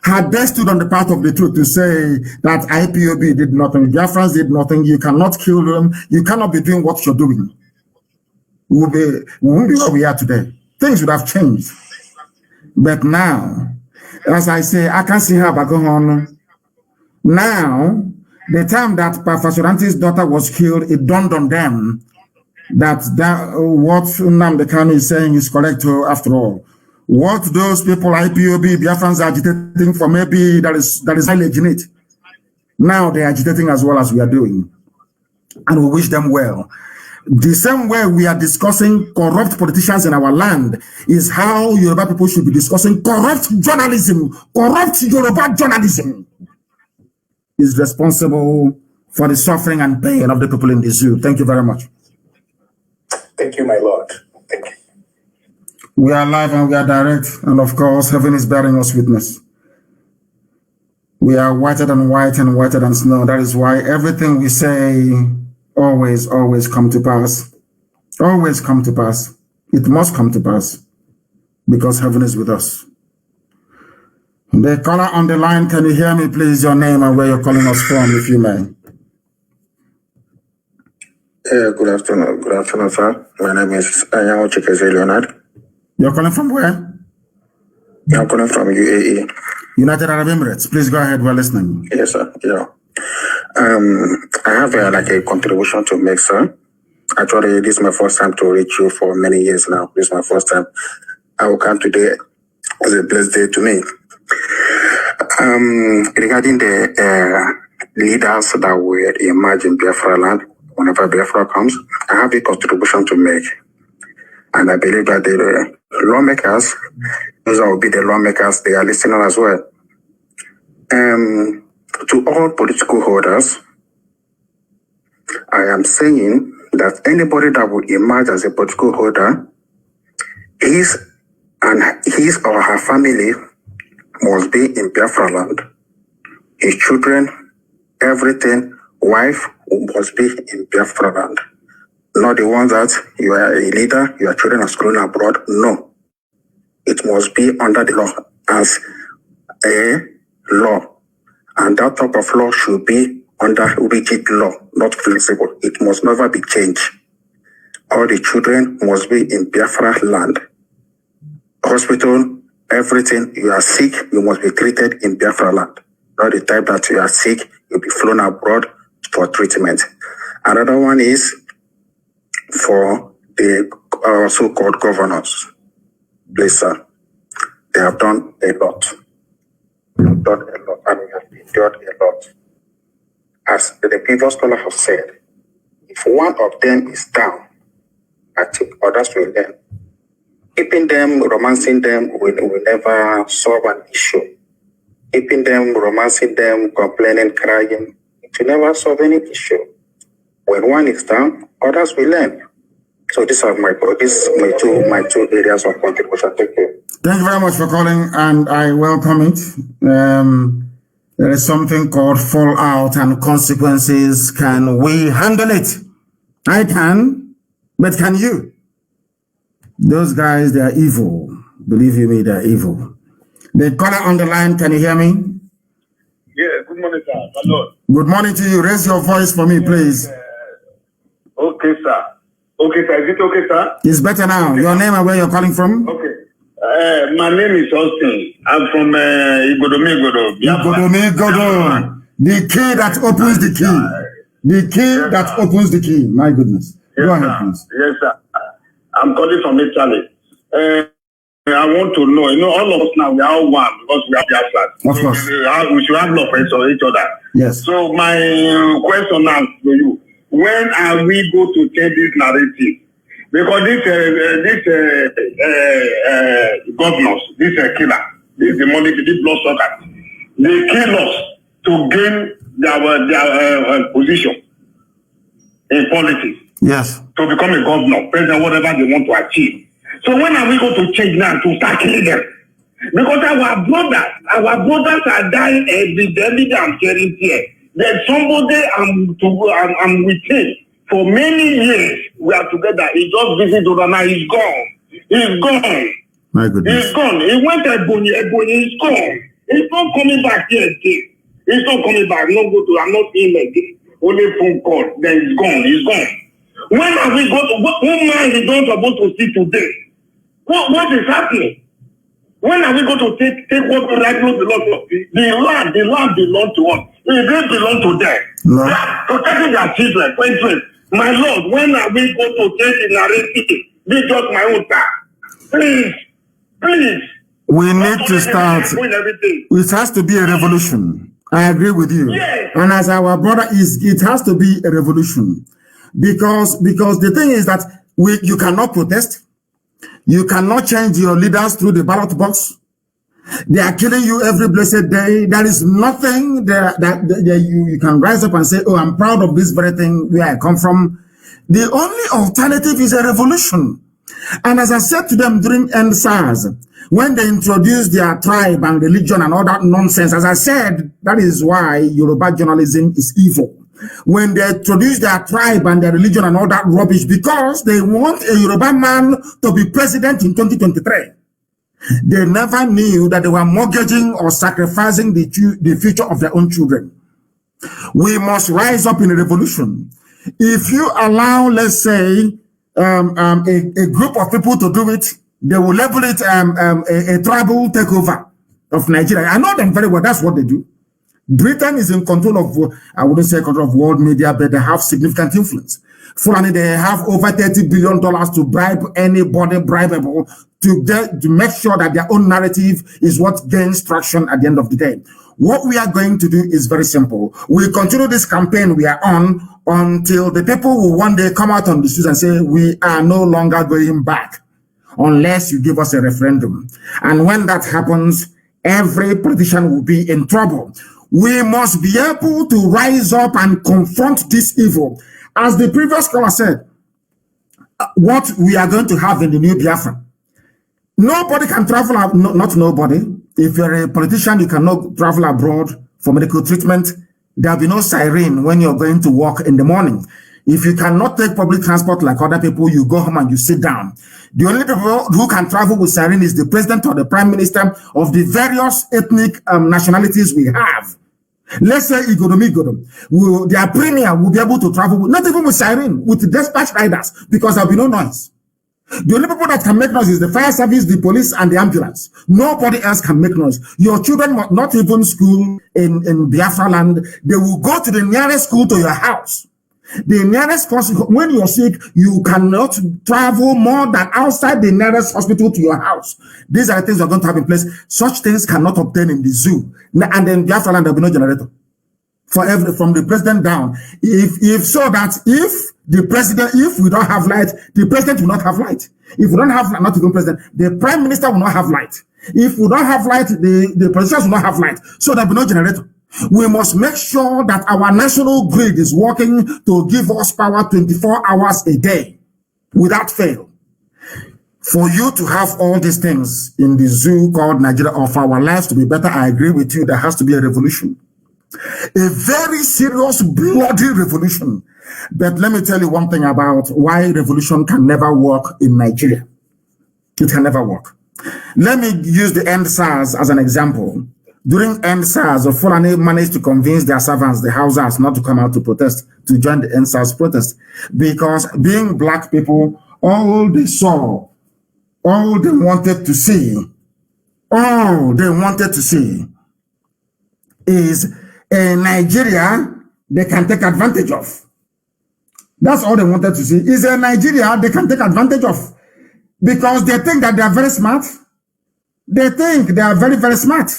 Had they stood on the path of the truth to say that IPOB did nothing, Biafrans did nothing, you cannot kill them, you cannot be doing what you're doing, we won't be where we are today. Things would have changed. But now, as I say, I can see how back on. Now, the time that Pafasoranti's daughter was killed, it dawned on them that what NNAMDI KANU is saying is correct after all. What those people, IPOB, Biafrans are agitating for, maybe that is highly legitimate. Now they're agitating as well as we are doing. And we wish them well. The same way we are discussing corrupt politicians in our land is how Yoruba people should be discussing corrupt journalism. Corrupt Yoruba journalism is responsible for the suffering and pain of the people in the zoo. Thank you very much. Thank you, my Lord. Thank you. We are live and we are direct, and of course, heaven is bearing us witness. We are whiter than white and whiter than snow. That is why everything we say always come to pass. Always come to pass. It must come to pass because heaven is with us. The caller on the line, can you hear me, please? Your name and where you're calling us from, if you may. Good afternoon. Good afternoon, sir. My name is Anyango Chikeze Leonard. You're calling from where? I'm calling from UAE. United Arab Emirates. Please go ahead. We're listening. Yes, sir. Yeah. I have a contribution to make, sir. Actually, this is my first time to reach you for many years now. This is my first time. I will come today as a blessed day to me. Regarding the leaders that will emerge in Biafra land, whenever Biafra comes, I have a contribution to make. And I believe that the lawmakers, those will be the lawmakers, they are listening as well. To all political holders, I am saying that anybody that will emerge as a political holder, his or her family must be in Biafra land. His children, everything, wife must be in Biafra land. Not the ones that you are a leader, your children are schooling abroad. No. It must be under the law as a law. And that type of law should be under rigid law, not flexible. It must never be changed. All the children must be in Biafra land. Hospital, everything, you are sick, you must be treated in Biafra land. Not the type that you are sick, you'll be flown abroad for treatment. Another one is for the so-called governors. Please, sir, they have done a lot. And we have endured a lot. as the previous scholar has said, if one of them is down, I think others will learn. Keeping them, romancing them will never solve an issue. Keeping them, romancing them, complaining, crying, it will never solve any issue. When one is down, others will learn. So these are my two areas of contribution. Thank you. Thank you very much for calling, and I welcome it. There is something called fallout and consequences. Can we handle it? I can, but can you? Those guys, they are evil. Believe you me, they are evil. The caller on the line, can you hear me? Yeah, good morning, sir. Hello. Good morning to you. Raise your voice for me, please. Okay, sir. Okay, sir. Is it okay, sir? It's better now. Your name and where you're calling from? Okay. My name is Austin. I'm from Igodomi. The key that opens the key. The key that opens the key. My goodness. Yes, Go ahead, sir. please. Yes, sir. I'm calling from Italy. I want to know, all of us now, we are all one because we are Biafra. Of course. We should have love for each other. Yes. So my question now to you, when are we going to change this narrative? Because this governors, this killer, this demonic, this bloodsucker, they kill us to gain their position in politics. Yes. To become a governor, president, whatever they want to achieve. So when are we going to change now to start killing them? Because our brothers are dying every day. I'm sharing here. There's somebody I'm with him for many years. We are together. He just visited overnight. He's gone. He's gone. My goodness. He's gone. He went to Ebony. He's gone. He's not coming back here again. He's not coming back. I'm not seeing him again. Only phone call. Then he's gone. He's gone. When are we going to? What man is not supposed to see today? What is happening? When are we going to take what rightfully belongs to us? The land belongs to us. It doesn't belong to them. No. They are protecting their children. My Lord, when are we going to change the narrative? This is just my own time. Please. We need to start. It has to be a revolution. I agree with you. Yes. And as our brother is, it has to be a revolution. Because the thing is that you cannot protest. You cannot change your leaders through the ballot box. They are killing you every blessed day. There is nothing that you can rise up and say, oh, I'm proud of this very thing where I come from. The only alternative is a revolution. And as I said to them during NSAS, when they introduced their tribe and religion and all that nonsense, as I said, that is why Yoruba journalism is evil. When they introduce their tribe and their religion and all that rubbish, because they want a Yoruba man to be president in 2023. They never knew that they were mortgaging or sacrificing the future of their own children. We must rise up in a revolution. If you allow, let's say, a group of people to do it, they will label it a tribal takeover of Nigeria. I know them very well. That's what they do. Britain is in control of, I wouldn't say control of world media, but they have significant influence. Fulani, they have over $30 billion to bribe anybody bribable to make sure that their own narrative is what gains traction at the end of the day. What we are going to do is very simple. We continue this campaign we are on until the people will one day come out on the streets and say, we are no longer going back unless you give us a referendum. And when that happens, every politician will be in trouble. We must be able to rise up and confront this evil. As the previous caller said, what we are going to have in the new Biafra. Nobody can travel, not nobody. If you're a politician, you cannot travel abroad for medical treatment. There'll be no siren when you're going to work in the morning. If you cannot take public transport like other people, you go home and you sit down. The only people who can travel with siren is the president or the prime minister of the various ethnic nationalities we have. Let's say Igodom, their premier will be able to travel, not even with siren, with dispatch riders, because there'll be no noise. The only people that can make noise is the fire service, the police, and the ambulance. Nobody else can make noise. Your children, not even school in Biafra land, they will go to the nearest school to your house. The nearest hospital, when you're sick, you cannot travel more than outside the nearest hospital to your house. These are the things you're going to have in place. Such things cannot obtain in the zoo. And then Biafra land, there'll be no generator. from the president down. If we don't have light, the president will not have light. If we don't have light, not even president, the prime minister will not have light. If we don't have light, the politicians will not have light. So there will be no generator. We must make sure that our national grid is working to give us power 24 hours a day without fail. For you to have all these things in the zoo called Nigeria, or for our lives to be better, I agree with you, there has to be a revolution. A very serious, bloody revolution. But let me tell you one thing about why revolution can never work in Nigeria. It can never work. Let me use the NSAS as an example. During NSAS, the Fulani managed to convince their servants, the Hausas, not to come out to protest, to join the NSAS protest. Because being black people, all they saw, all they wanted to see is a Nigeria they can take advantage of. That's all they wanted to see, is a Nigeria they can take advantage of. Because they think that they are very smart. They think they are very, very smart.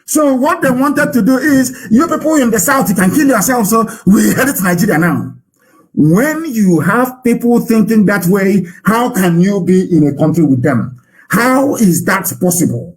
So what they wanted to do is, you people in the South, you can kill yourselves, so we head to Nigeria now. When you have people thinking that way, how can you be in a country with them? How is that possible?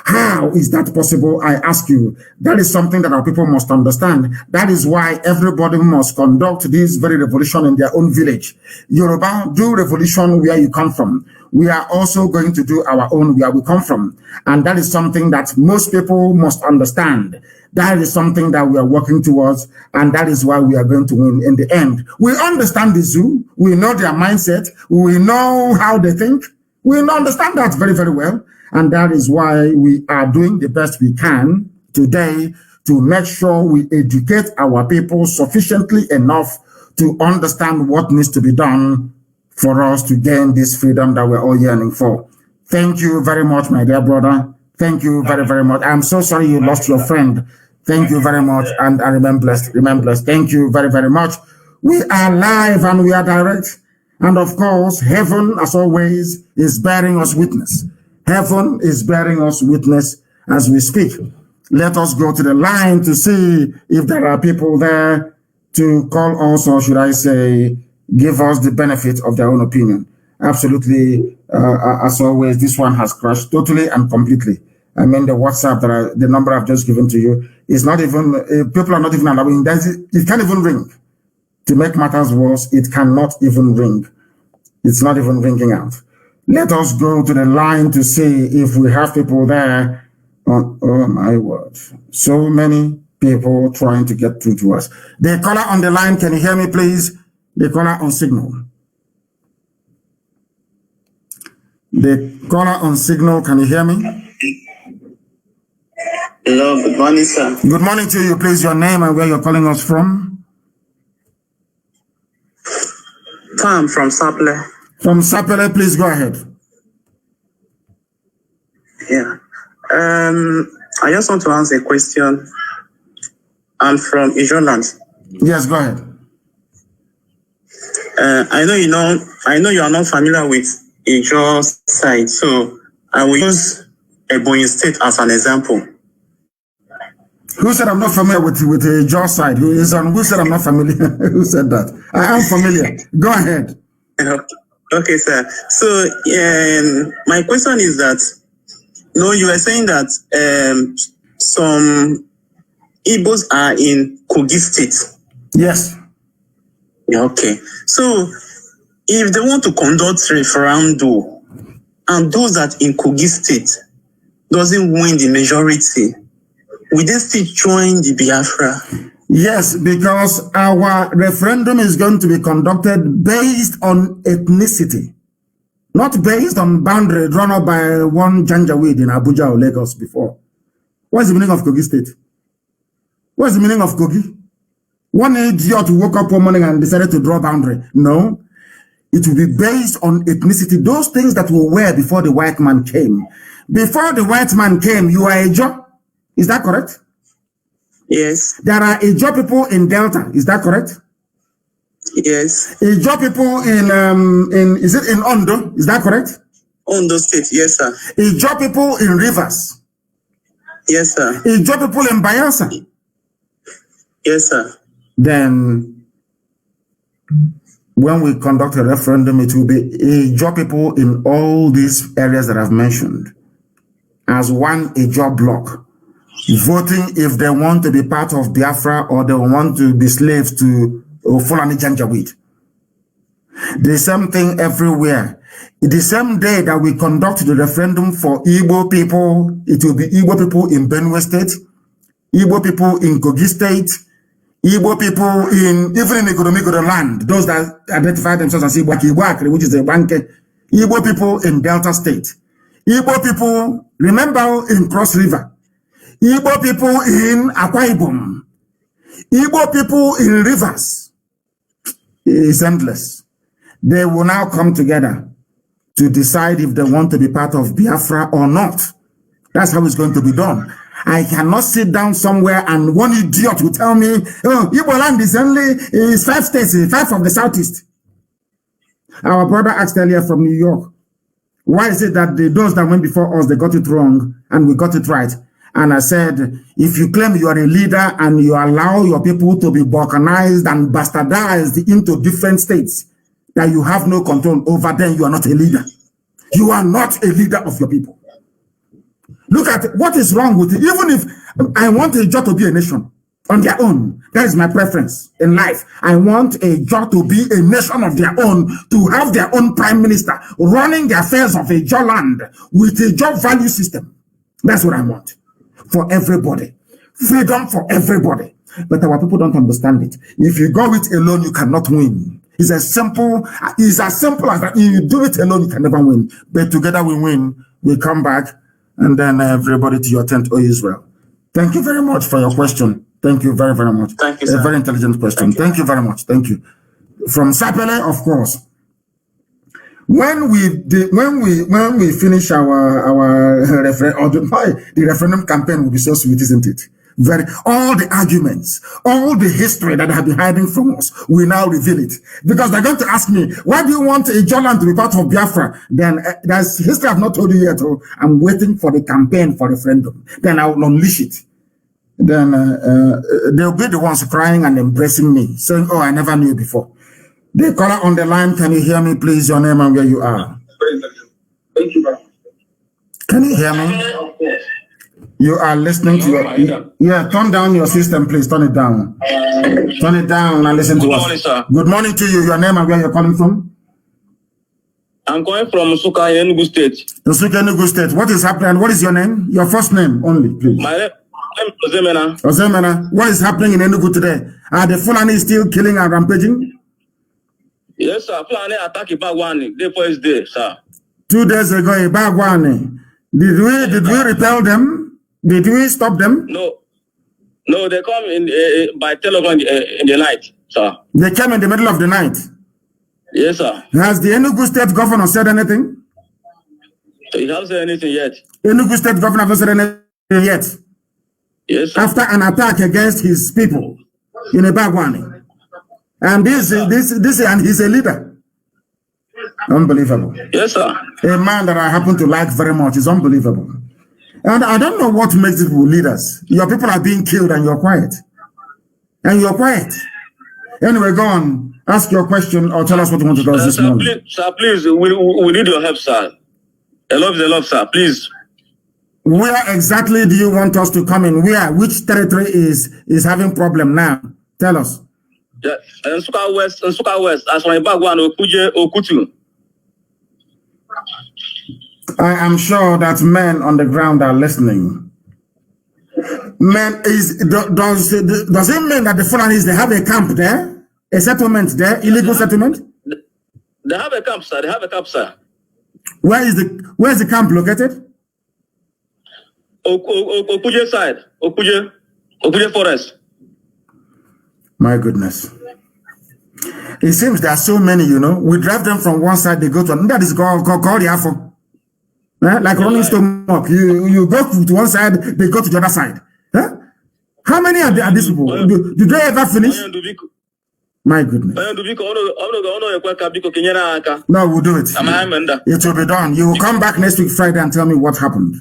How is that possible? I ask you. That is something that our people must understand. That is why everybody must conduct this very revolution in their own village. Yoruba, do revolution where you come from. We are also going to do our own where we come from. And that is something that most people must understand. That is something that we are working towards, and that is why we are going to win in the end. We understand the zoo. We know their mindset. We know how they think. We understand that very, very well. And that is why we are doing the best we can today to make sure we educate our people sufficiently enough to understand what needs to be done for us to gain this freedom that we're all yearning for. Thank you very much, my dear brother. Thank you very, very much. I'm so sorry you lost your friend. Thank you very much. And I remain blessed. Remain blessed. Thank you very, very much. We are live and we are direct. And of course, heaven, as always, is bearing us witness. Heaven is bearing us witness as we speak. Let us go to the line to see if there are people there to call us, or should I say, give us the benefit of their own opinion. Absolutely, as always, this one has crashed totally and completely. I mean, the WhatsApp, the number I've just given to you, is not even, people are not even allowing, it can't even ring. To make matters worse, it cannot even ring. It's not even ringing out. Let us go to the line to see if we have people there. Oh my word. So many people trying to get through to us. The caller on the line, can you hear me, please? The caller on signal. The caller on signal, can you hear me? Hello, good morning, sir. Good morning to you, please. Your name and where you're calling us from? Tom from Sapele. From Sapele, please go ahead. Yeah. I just want to answer a question. I'm from Ijoland. Yes, go ahead. I know you are not familiar with Ijo side, so I will use Ebonyi State as an example. Who said I'm not familiar with the Ijo side? Who said I'm not familiar? Who said that? I am familiar. Go ahead. Okay, sir. So my question is that, you were saying that some Igbos are in Kogi State. Yes. Yeah, okay. So if they want to conduct referendum and those that in Kogi State doesn't win the majority, will they still join the Biafra? Yes, because our referendum is going to be conducted based on ethnicity, not based on boundary drawn up by one Janjaweed in Abuja or Lagos before. What's the meaning of Kogi State? What's the meaning of Kogi? One idiot woke up one morning and decided to draw a boundary. No, it will be based on ethnicity. Those things that were there before the white man came. Before the white man came, you are a Ijo. Is that correct? Yes. There are Ijo people in Delta. Is that correct? Yes. Ijo people is it in Ondo? Is that correct? Ondo State, yes, sir. Ijo people in Rivers. Yes, sir. Ijo people in Bayelsa. Yes, sir. Then when we conduct a referendum, it will be Ijaw people in all these areas that I've mentioned as one Ijaw block, voting if they want to be part of Biafra or they want to be slaves to Fulani Janjaweed. The same thing everywhere. The same day that we conduct the referendum for Igbo people, it will be Igbo people in Benue State, Igbo people in Kogi State, Igbo people even in Igbo land, those that identify themselves as Igbo, which is a Banke, Igbo people in Delta State, Igbo people, remember, in Cross River, Igbo people in Akwa Ibom, Igbo people in Rivers. It's endless. They will now come together to decide if they want to be part of Biafra or not. That's how it's going to be done. I cannot sit down somewhere and one idiot will tell me, oh, Igbo land is 5 states, 5 of the Southeast. Our brother asked earlier from New York, why is it that those that went before us, they got it wrong and we got it right? And I said, if you claim you are a leader and you allow your people to be balkanized and bastardized into different states that you have no control over, then you are not a leader. You are not a leader of your people. Look at what is wrong with it. Even if I want a Jaw to be a nation on their own, that is my preference in life. I want a Jaw to be a nation of their own, to have their own prime minister running the affairs of a Jaw land with a Jaw value system. That's what I want for everybody. Freedom for everybody. But our people don't understand it. If you go it alone, you cannot win. It's as simple as that. If you do it alone, you can never win. But together we win. We come back, and then everybody to your tent, O Israel. Thank you very much for your question. Thank you very, very much. Thank you, sir. A very intelligent question. Thank you very much. Thank you. From Sapele, of course. When we finish our referendum, the referendum campaign will be so sweet, isn't it? All the arguments, all the history that have been hiding from us, we now reveal it. Because they're going to ask me, why do you want a Jaw land to be part of Biafra? Then there's history I've not told you yet. Oh, I'm waiting for the campaign for referendum. Then I will unleash it. Then they'll be the ones crying and embracing me, saying, oh, I never knew before. The caller on the line, can you hear me, please? Your name and where you are. Thank you very much. Can you hear me? You are listening to your... Yeah, turn down your system, please. Turn it down. Turn it down and listen to us. Good morning, sir. Good morning to you. Your name and where you're calling from? I'm calling from Nsukka, Enugu State. Nsukka, Enugu State. What is happening? What is your name? Your first name only, please. My name is Ozemena. Ozemena. What is happening in Enugu today? Are the Fulani still killing and rampaging? Yes, sir. Fulani attack Ibagwani the first day, sir. 2 days ago, Ibagwani. Did we repel them? Did we stop them? No, they come in by telephone in the night, sir. They came in the middle of the night? Yes, sir. Has the Enugu State governor said anything? He hasn't said anything yet. Enugu State governor hasn't said anything yet? Yes, sir. After an attack against his people in Ibagwani. And this and he's a leader. Unbelievable. Yes, sir. A man that I happen to like very much is unbelievable. And I don't know what makes people leaders. Your people are being killed and you're quiet. And you're quiet. Anyway, go on. Ask your question or tell us what you want to do this morning. Please, we need your help, sir. A lot, sir. Please. Where exactly do you want us to come in? Where? Which territory is having problem now? Tell us. Yeah, Nsukka West. As my background, Okutu. I am sure that men on the ground are listening. Men, does it mean that the Fulanis, they have a camp there? A settlement there? Illegal settlement? They have a camp, sir. Where is the camp located? Okuje side. Okuje forest. My goodness. It seems there are so many, you know. We drive them from one side, they go to another. That is called Yafo. Like Rolling Stone up. You go to one side, they go to the other side. Huh? How many are these people? Do they ever finish? My goodness. No, we'll do it. It will be done. You will come back next week Friday and tell me what happened.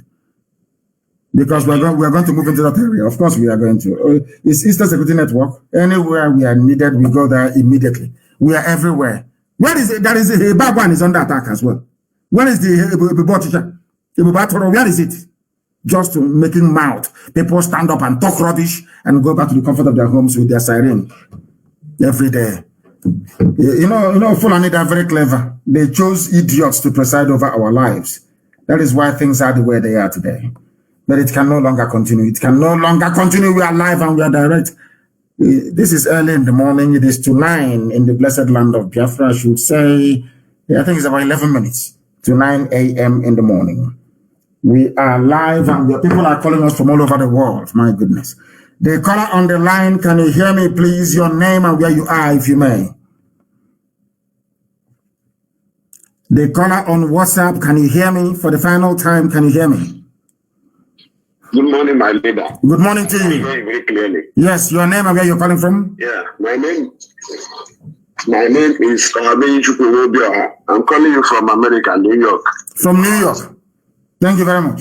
Because we're going to move into that area. Of course, we are going to. It's Eastern Security Network. Anywhere we are needed, we go there immediately. We are everywhere. Where is it? That is a bad one is under attack as well. Where is the where is it? Just to making mouth. People stand up and talk rubbish and go back to the comfort of their homes with their siren every day. You know, Fulani, they're very clever. They chose idiots to preside over our lives. That is why things are the way they are today. But it can no longer continue. It can no longer continue. We are live and we are direct. This is early in the morning. It is to 9 in the blessed land of Biafra. I should say, I think it's about 11 minutes to 9 a.m. in the morning. We are live and people are calling us from all over the world. My goodness. The caller on the line, can you hear me, please? Your name and where you are, if you may. The caller on WhatsApp, can you hear me? For the final time, can you hear me? Good morning, my leader. Good morning to you. Very, very clearly. Yes, your name and where you're calling from? Yeah, my name is Ohabeyi Chukwuwobia. I'm calling you from America, New York. From New York. Thank you very much.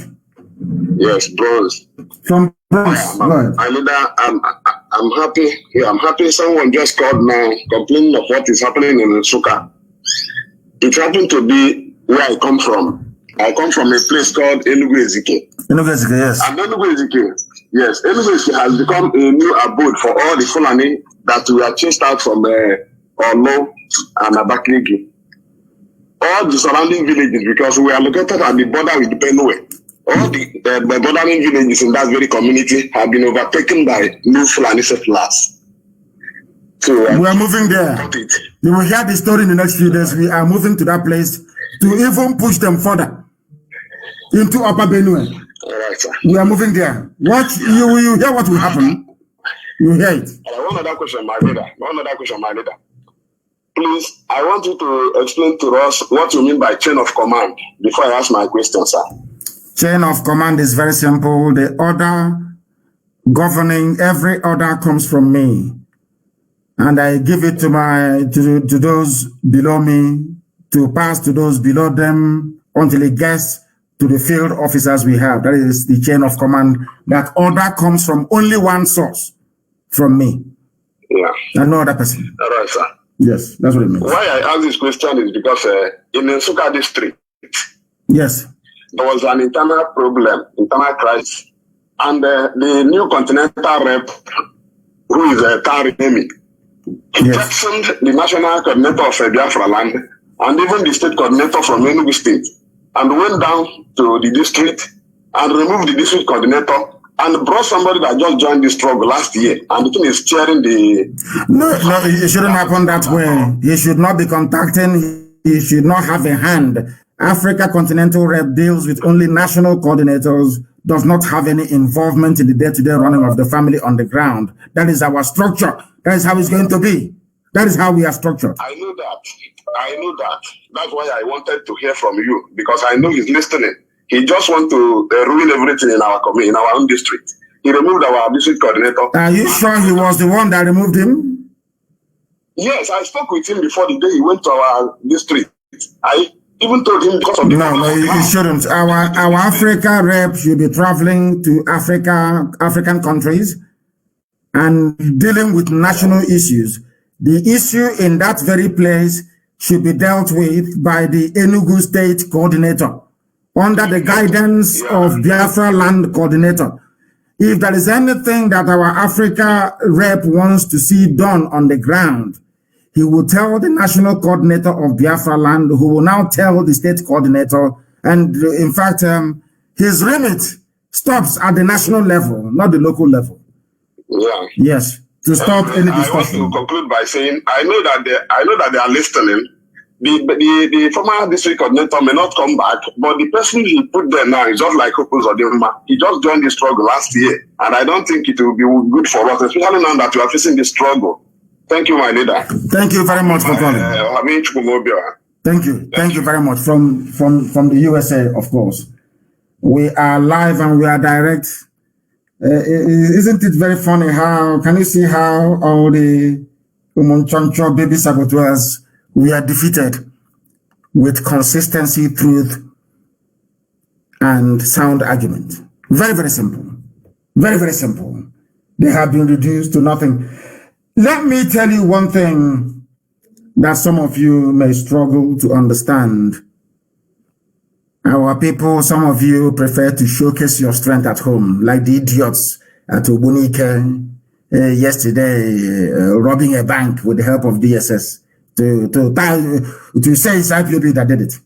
Yes, Bronx. From Bronx. My leader, I'm happy. Yeah, I'm happy. Someone just called now complaining of what is happening in Nsukka. It happened to be where I come from. I come from a place called Enugu-Ezike. Enugu-Ezike, yes. And Enugu-Ezike, yes, Enugu-Ezike has become a new abode for all the Fulani that we are chased out from Orlo and Abakaliki. All the surrounding villages, because we are located at the border with Benue. All the bordering villages in that very community have been overtaken by new Fulani settlers. So we are moving there. You will hear the story in the next few days. We are moving to that place to even push them further into Upper Benue. All right, sir. We are moving there. What you hear what will happen? You hear it. One other question, my leader. Please, I want you to explain to us what you mean by chain of command before I ask my question, sir. Chain of command is very simple. The order governing every order comes from me. And I give it to those below me to pass to those below them until it gets to the field officers we have. That is the chain of command. That order comes from only one source, from me. Yeah. And no other person. All right, sir. Yes, that's what it means. Why I ask this question is because in the Nsukka district, yes, there was an internal problem, internal crisis. And the new continental rep, who is Tarinemi, he questioned the national coordinator of Biafra land and even the state coordinator from Enugu State, and went down to the district and removed the district coordinator and brought somebody that just joined the struggle last year, and the thing is chairing the... No, it shouldn't happen that way. He should not be contacting, he should not have a hand. Africa Continental Rep deals with only national coordinators, does not have any involvement in the day-to-day running of the family on the ground. That is our structure. That is how it's going to be. That is how we are structured. I know that. That's why I wanted to hear from you, because I know he's listening. He just wants to ruin everything in our community, in our own district. He removed our district coordinator. Are you sure he was the one that removed him? Yes, I spoke with him before the day he went to our district. I even told him because of the... No, you shouldn't. Our Africa rep should be traveling to African countries and dealing with national issues. The issue in that very place should be dealt with by the Enugu State coordinator under the guidance of Biafra land coordinator. If there is anything that our Africa rep wants to see done on the ground, he will tell the national coordinator of Biafra land, who will now tell the state coordinator. And in fact, his remit stops at the national level, not the local level. Yeah. Yes, to stop any discussion. I want to conclude by saying, I know that they are listening. The former district coordinator may not come back, but the person he put there now is just like Opus Odimma. He just joined the struggle last year, and I don't think it will be good for us, especially now that we are facing the struggle. Thank you, my leader. Thank you very much for calling. Thank you. Thank you very much. From the USA, of course. We are live and we are direct. Isn't it very funny how, can you see how all the Umonchoncho baby saboteurs, we are defeated with consistency, truth, and sound argument. Very, very simple. Very, very simple. They have been reduced to nothing. Let me tell you one thing that some of you may struggle to understand. Our people, some of you prefer to showcase your strength at home, like the idiots at Obunike yesterday, robbing a bank with the help of DSS to say it's IPOB that did it.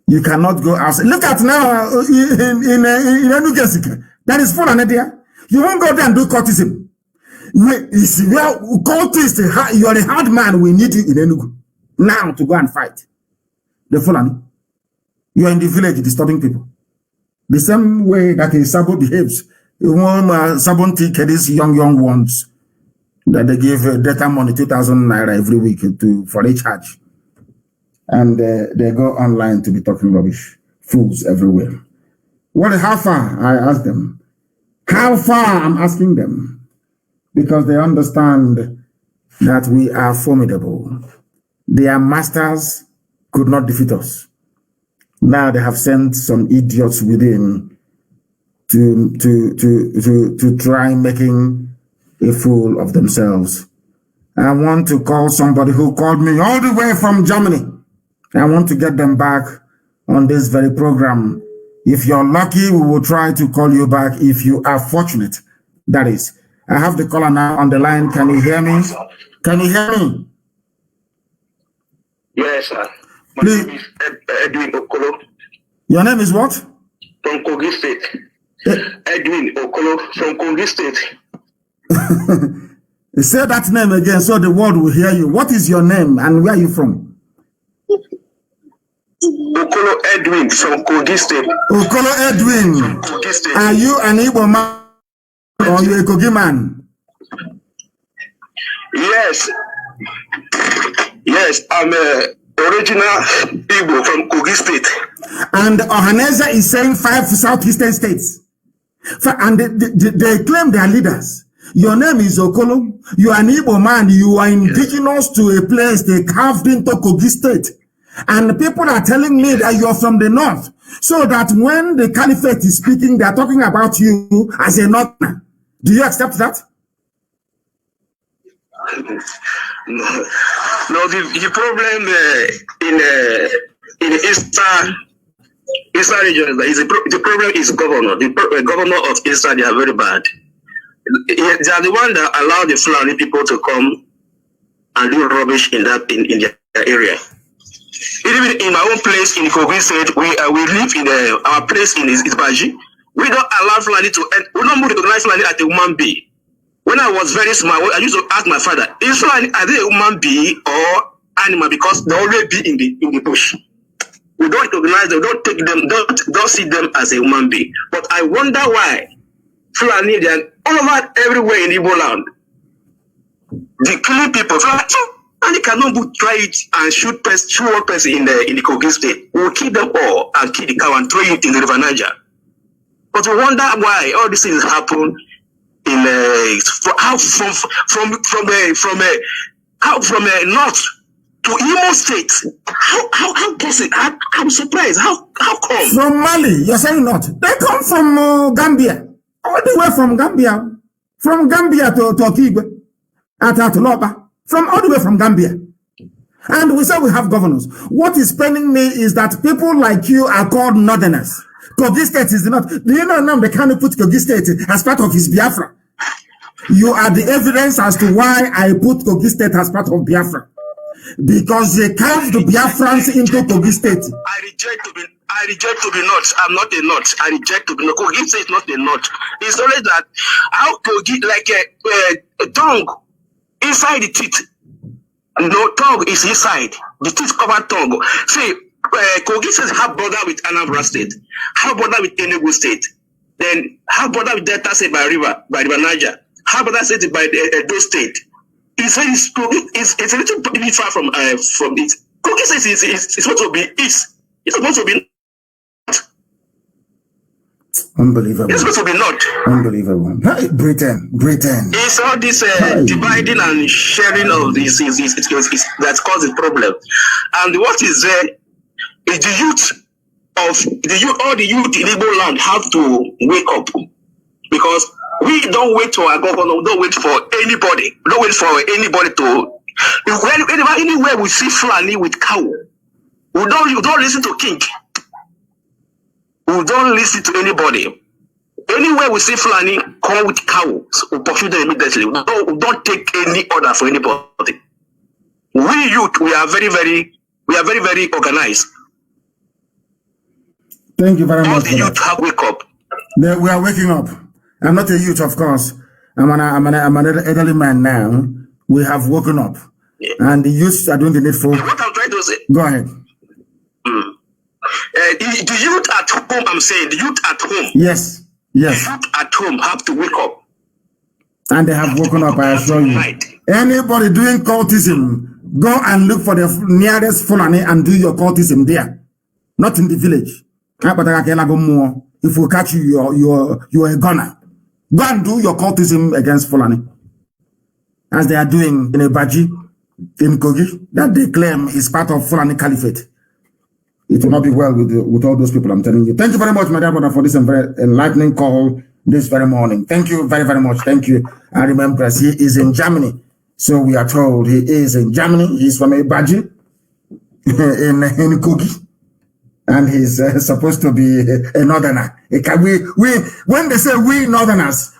You cannot go outside. Look at now in Enugu. That is full and there. You won't go there and do cultism. Cultist, you are a hard man. We need you in Enugu now to go and fight the Fulani. You are in the village disturbing people. The same way that a Sabo behaves. Sabo take these young ones that they give data money 2,000 naira every week for a charge. And they go online to be talking rubbish. Fools everywhere. How far? I ask them. How far? I'm asking them. Because they understand that we are formidable. Their masters could not defeat us. Now they have sent some idiots within to try making a fool of themselves. I want to call somebody who called me all the way from Germany. I want to get them back on this very program. If you're lucky, we will try to call you back. If you are fortunate, that is. I have the caller now on the line. Can you hear me? Can you hear me? Yes, sir. My name is Edwin Okolo. Your name is what? From Kogi State. Edwin Okolo from Kogi State. Say that name again so the world will hear you. What is your name and where are you from? Okolo Edwin from Kogi State. Okolo Edwin. From Kogi State. Are you an Igbo man or you a Kogi man? Yes. Yes, I'm a original Igbo from Kogi State. And Ohaneza is saying 5 southeastern states. And they claim they are leaders. Your name is Okolo. You are an Igbo man. You are indigenous to a place they carved into Kogi State. And people are telling me that you are from the north. So that when the caliphate is speaking, they are talking about you as a northerner. Do you accept that? No, the problem in the eastern region is the problem is governor. The governor of Eastern, they are very bad. They are the one that allow the Fulani people to come and do rubbish in their area. Even in my own place in Kogi State, we live in our place in Isbaji. We don't allow Fulani to. We don't recognize Fulani as a human being. When I was very small, I used to ask my father, is Fulani are they a human being or animal? Because they always be in the bush. We don't recognize them, don't take them, don't see them as a human being. But I wonder why Fulani, they are all over everywhere in Igbo land. They killing people. And they cannot try it and shoot one person in the Kogi State. We will kill them all and kill the cow and throw it in the River Niger. But we wonder why all these things happen in from north to Imo State. How does it? I'm surprised. How come? From Mali, you're saying not. They come from Gambia. All the way from Gambia. From Gambia to Okigwe. At Atolopa. From all the way from Gambia. And we say we have governors. What is paining me is that people like you are called northerners. Kogi State is not. Do you know NNAMDI KANU put Kogi State as part of his Biafra? You are the evidence as to why I put Kogi State as part of Biafra. Because they carved the Biafrans into Kogi State. I reject to be not. I'm not a not. I reject to be not. Kogi State is not a not. It's only that how Kogi, like a tongue inside the teeth. No, tongue is inside. The teeth cover tongue. See, Kogi State have border with Anambra State, have border with Enugu State, then have border with Delta State by River Niger, have border state by Edo State. It's a little bit far from it. Kogi State is supposed to be east. It's supposed to be north. Unbelievable. It's supposed to be north. Unbelievable. Hey, Britain. It's all this dividing and sharing of these things that causes problem. And what is there is the youth of all the youth in Igbo land have to wake up, because we don't wait for our governor, we don't wait for anybody, we don't wait for anybody to. Anywhere we see Fulani with cow, we don't listen to king. We don't listen to anybody. Anywhere we see Fulani come with cows, we pursue them immediately. We don't take any order for anybody. We youth, we are very, very organized. Thank you very much. All the youth have wake up. We are waking up. I'm not a youth, of course. I'm an elderly man now. We have woken up. Yeah. And the youth are doing the needful. What I'm trying to say. Go ahead. The youth at home, I'm saying, the youth at home. Yes. Yes. The youth at home have to wake up. And they have woken up, I assure you. Anybody doing cultism, go and look for the nearest Fulani and do your cultism there. Not in the village. If we catch you, you're a gunner. Go and do your cultism against Fulani. As they are doing in a Baji, in Kogi, that they claim is part of Fulani Caliphate. It will not be well with all those people, I'm telling you. Thank you very much, my dear brother, for this very enlightening call this very morning. Thank you very, very much. Thank you. I remember he is in Germany. So we are told he is in Germany. He's from a Baji in Kogi. And he's supposed to be a northerner. When they say we northerners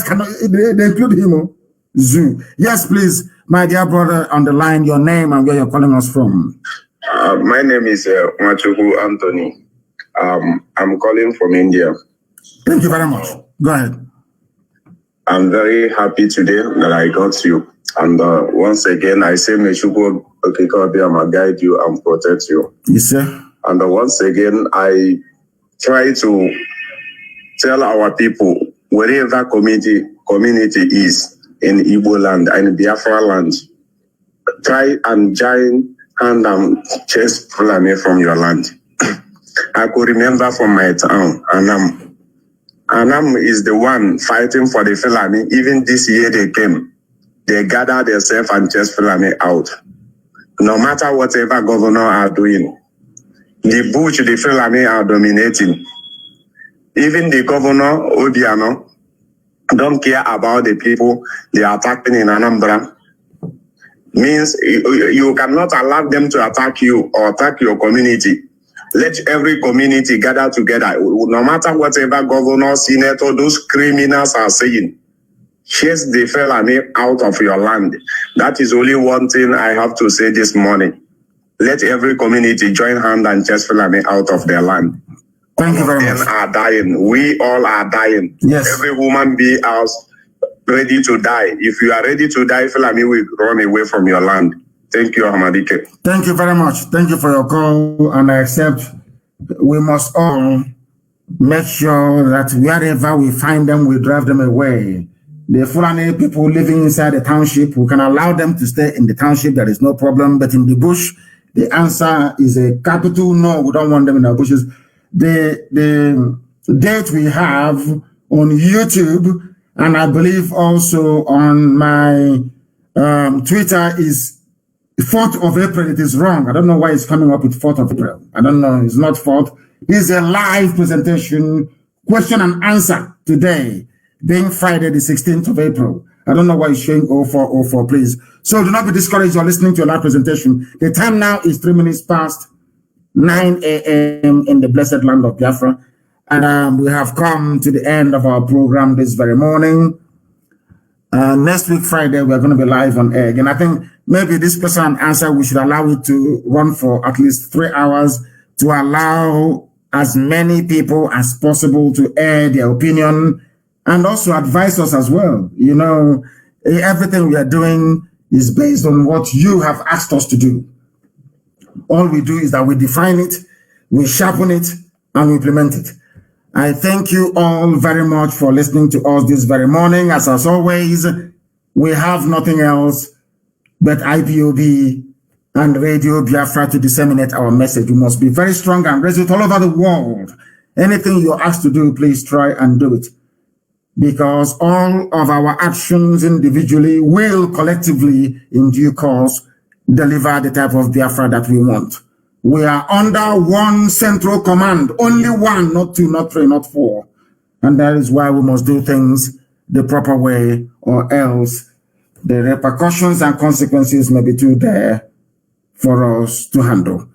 cannot, they include him. Zoo. Yes, please, my dear brother, on the line, your name and where you're calling us from. My name is Machuku Anthony. I'm calling from India. Thank you very much. Go ahead. I'm very happy today that I got you. And once again, I say, Meshugo, okay, God, I'm guide you and protect you. Yes, sir. And once again, I try to tell our people, wherever community is in Igbo land and Biafra land, try and join hand and chase Fulani from your land. I could remember from my town, Anam. Anam is the one fighting for the Fulani. Even this year they came. They gathered themselves and chased Fulani out. No matter whatever governor are doing, the bush, the Fulani are dominating. Even the governor, Obiano, don't care about the people they are attacking in Anambra. Means you cannot allow them to attack you or attack your community. Let every community gather together. No matter whatever governor, senator, those criminals are saying, chase the Fulani out of your land. That is only one thing I have to say this morning. Let every community join hand and chase Fulani out of their land. Thank you very much. Are dying. We all are dying. Yes. Every woman be ours ready to die. If you are ready to die, Fulani will run away from your land. Thank you, Ahmadike. Thank you very much. Thank you for your call. And I accept we must all make sure that wherever we find them, we drive them away. The Fulani people living inside the township, we can allow them to stay in the township. There is no problem. But in the bush, the answer is a capital no. We don't want them in our bushes. The date we have on YouTube, and I believe also on my Twitter, is 4th of April. It is wrong. I don't know why it's coming up with 4th of April. I don't know. It's not 4th. It's a live presentation, question and answer today, being Friday, the 16th of April. I don't know why it's showing 0404, please. So do not be discouraged. You're listening to a live presentation. The time now is 3 minutes past 9 a.m. in the blessed land of Biafra. And we have come to the end of our program this very morning. Next week, Friday, we're going to be live on air again. I think maybe this question and answer, we should allow it to run for at least 3 hours to allow as many people as possible to air their opinion and also advise us as well. You know, everything we are doing is based on what you have asked us to do. All we do is that we define it, we sharpen it, and we implement it. I thank you all very much for listening to us this very morning. As always, we have nothing else but IPOB and Radio Biafra to disseminate our message. We must be very strong and resolute all over the world. Anything you're asked to do, please try and do it. Because all of our actions individually will collectively, in due course, deliver the type of Biafra that we want. We are under one central command, only one, not two, not three, not four. And that is why we must do things the proper way, or else the repercussions and consequences may be too there for us to handle.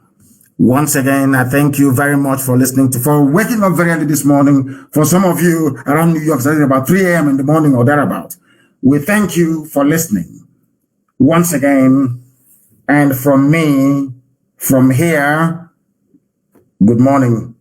Once again, I thank you very much for listening for waking up very early this morning. For some of you around New York, it's about 3 a.m. in the morning or thereabout. We thank you for listening once again. And from me, from here, good morning.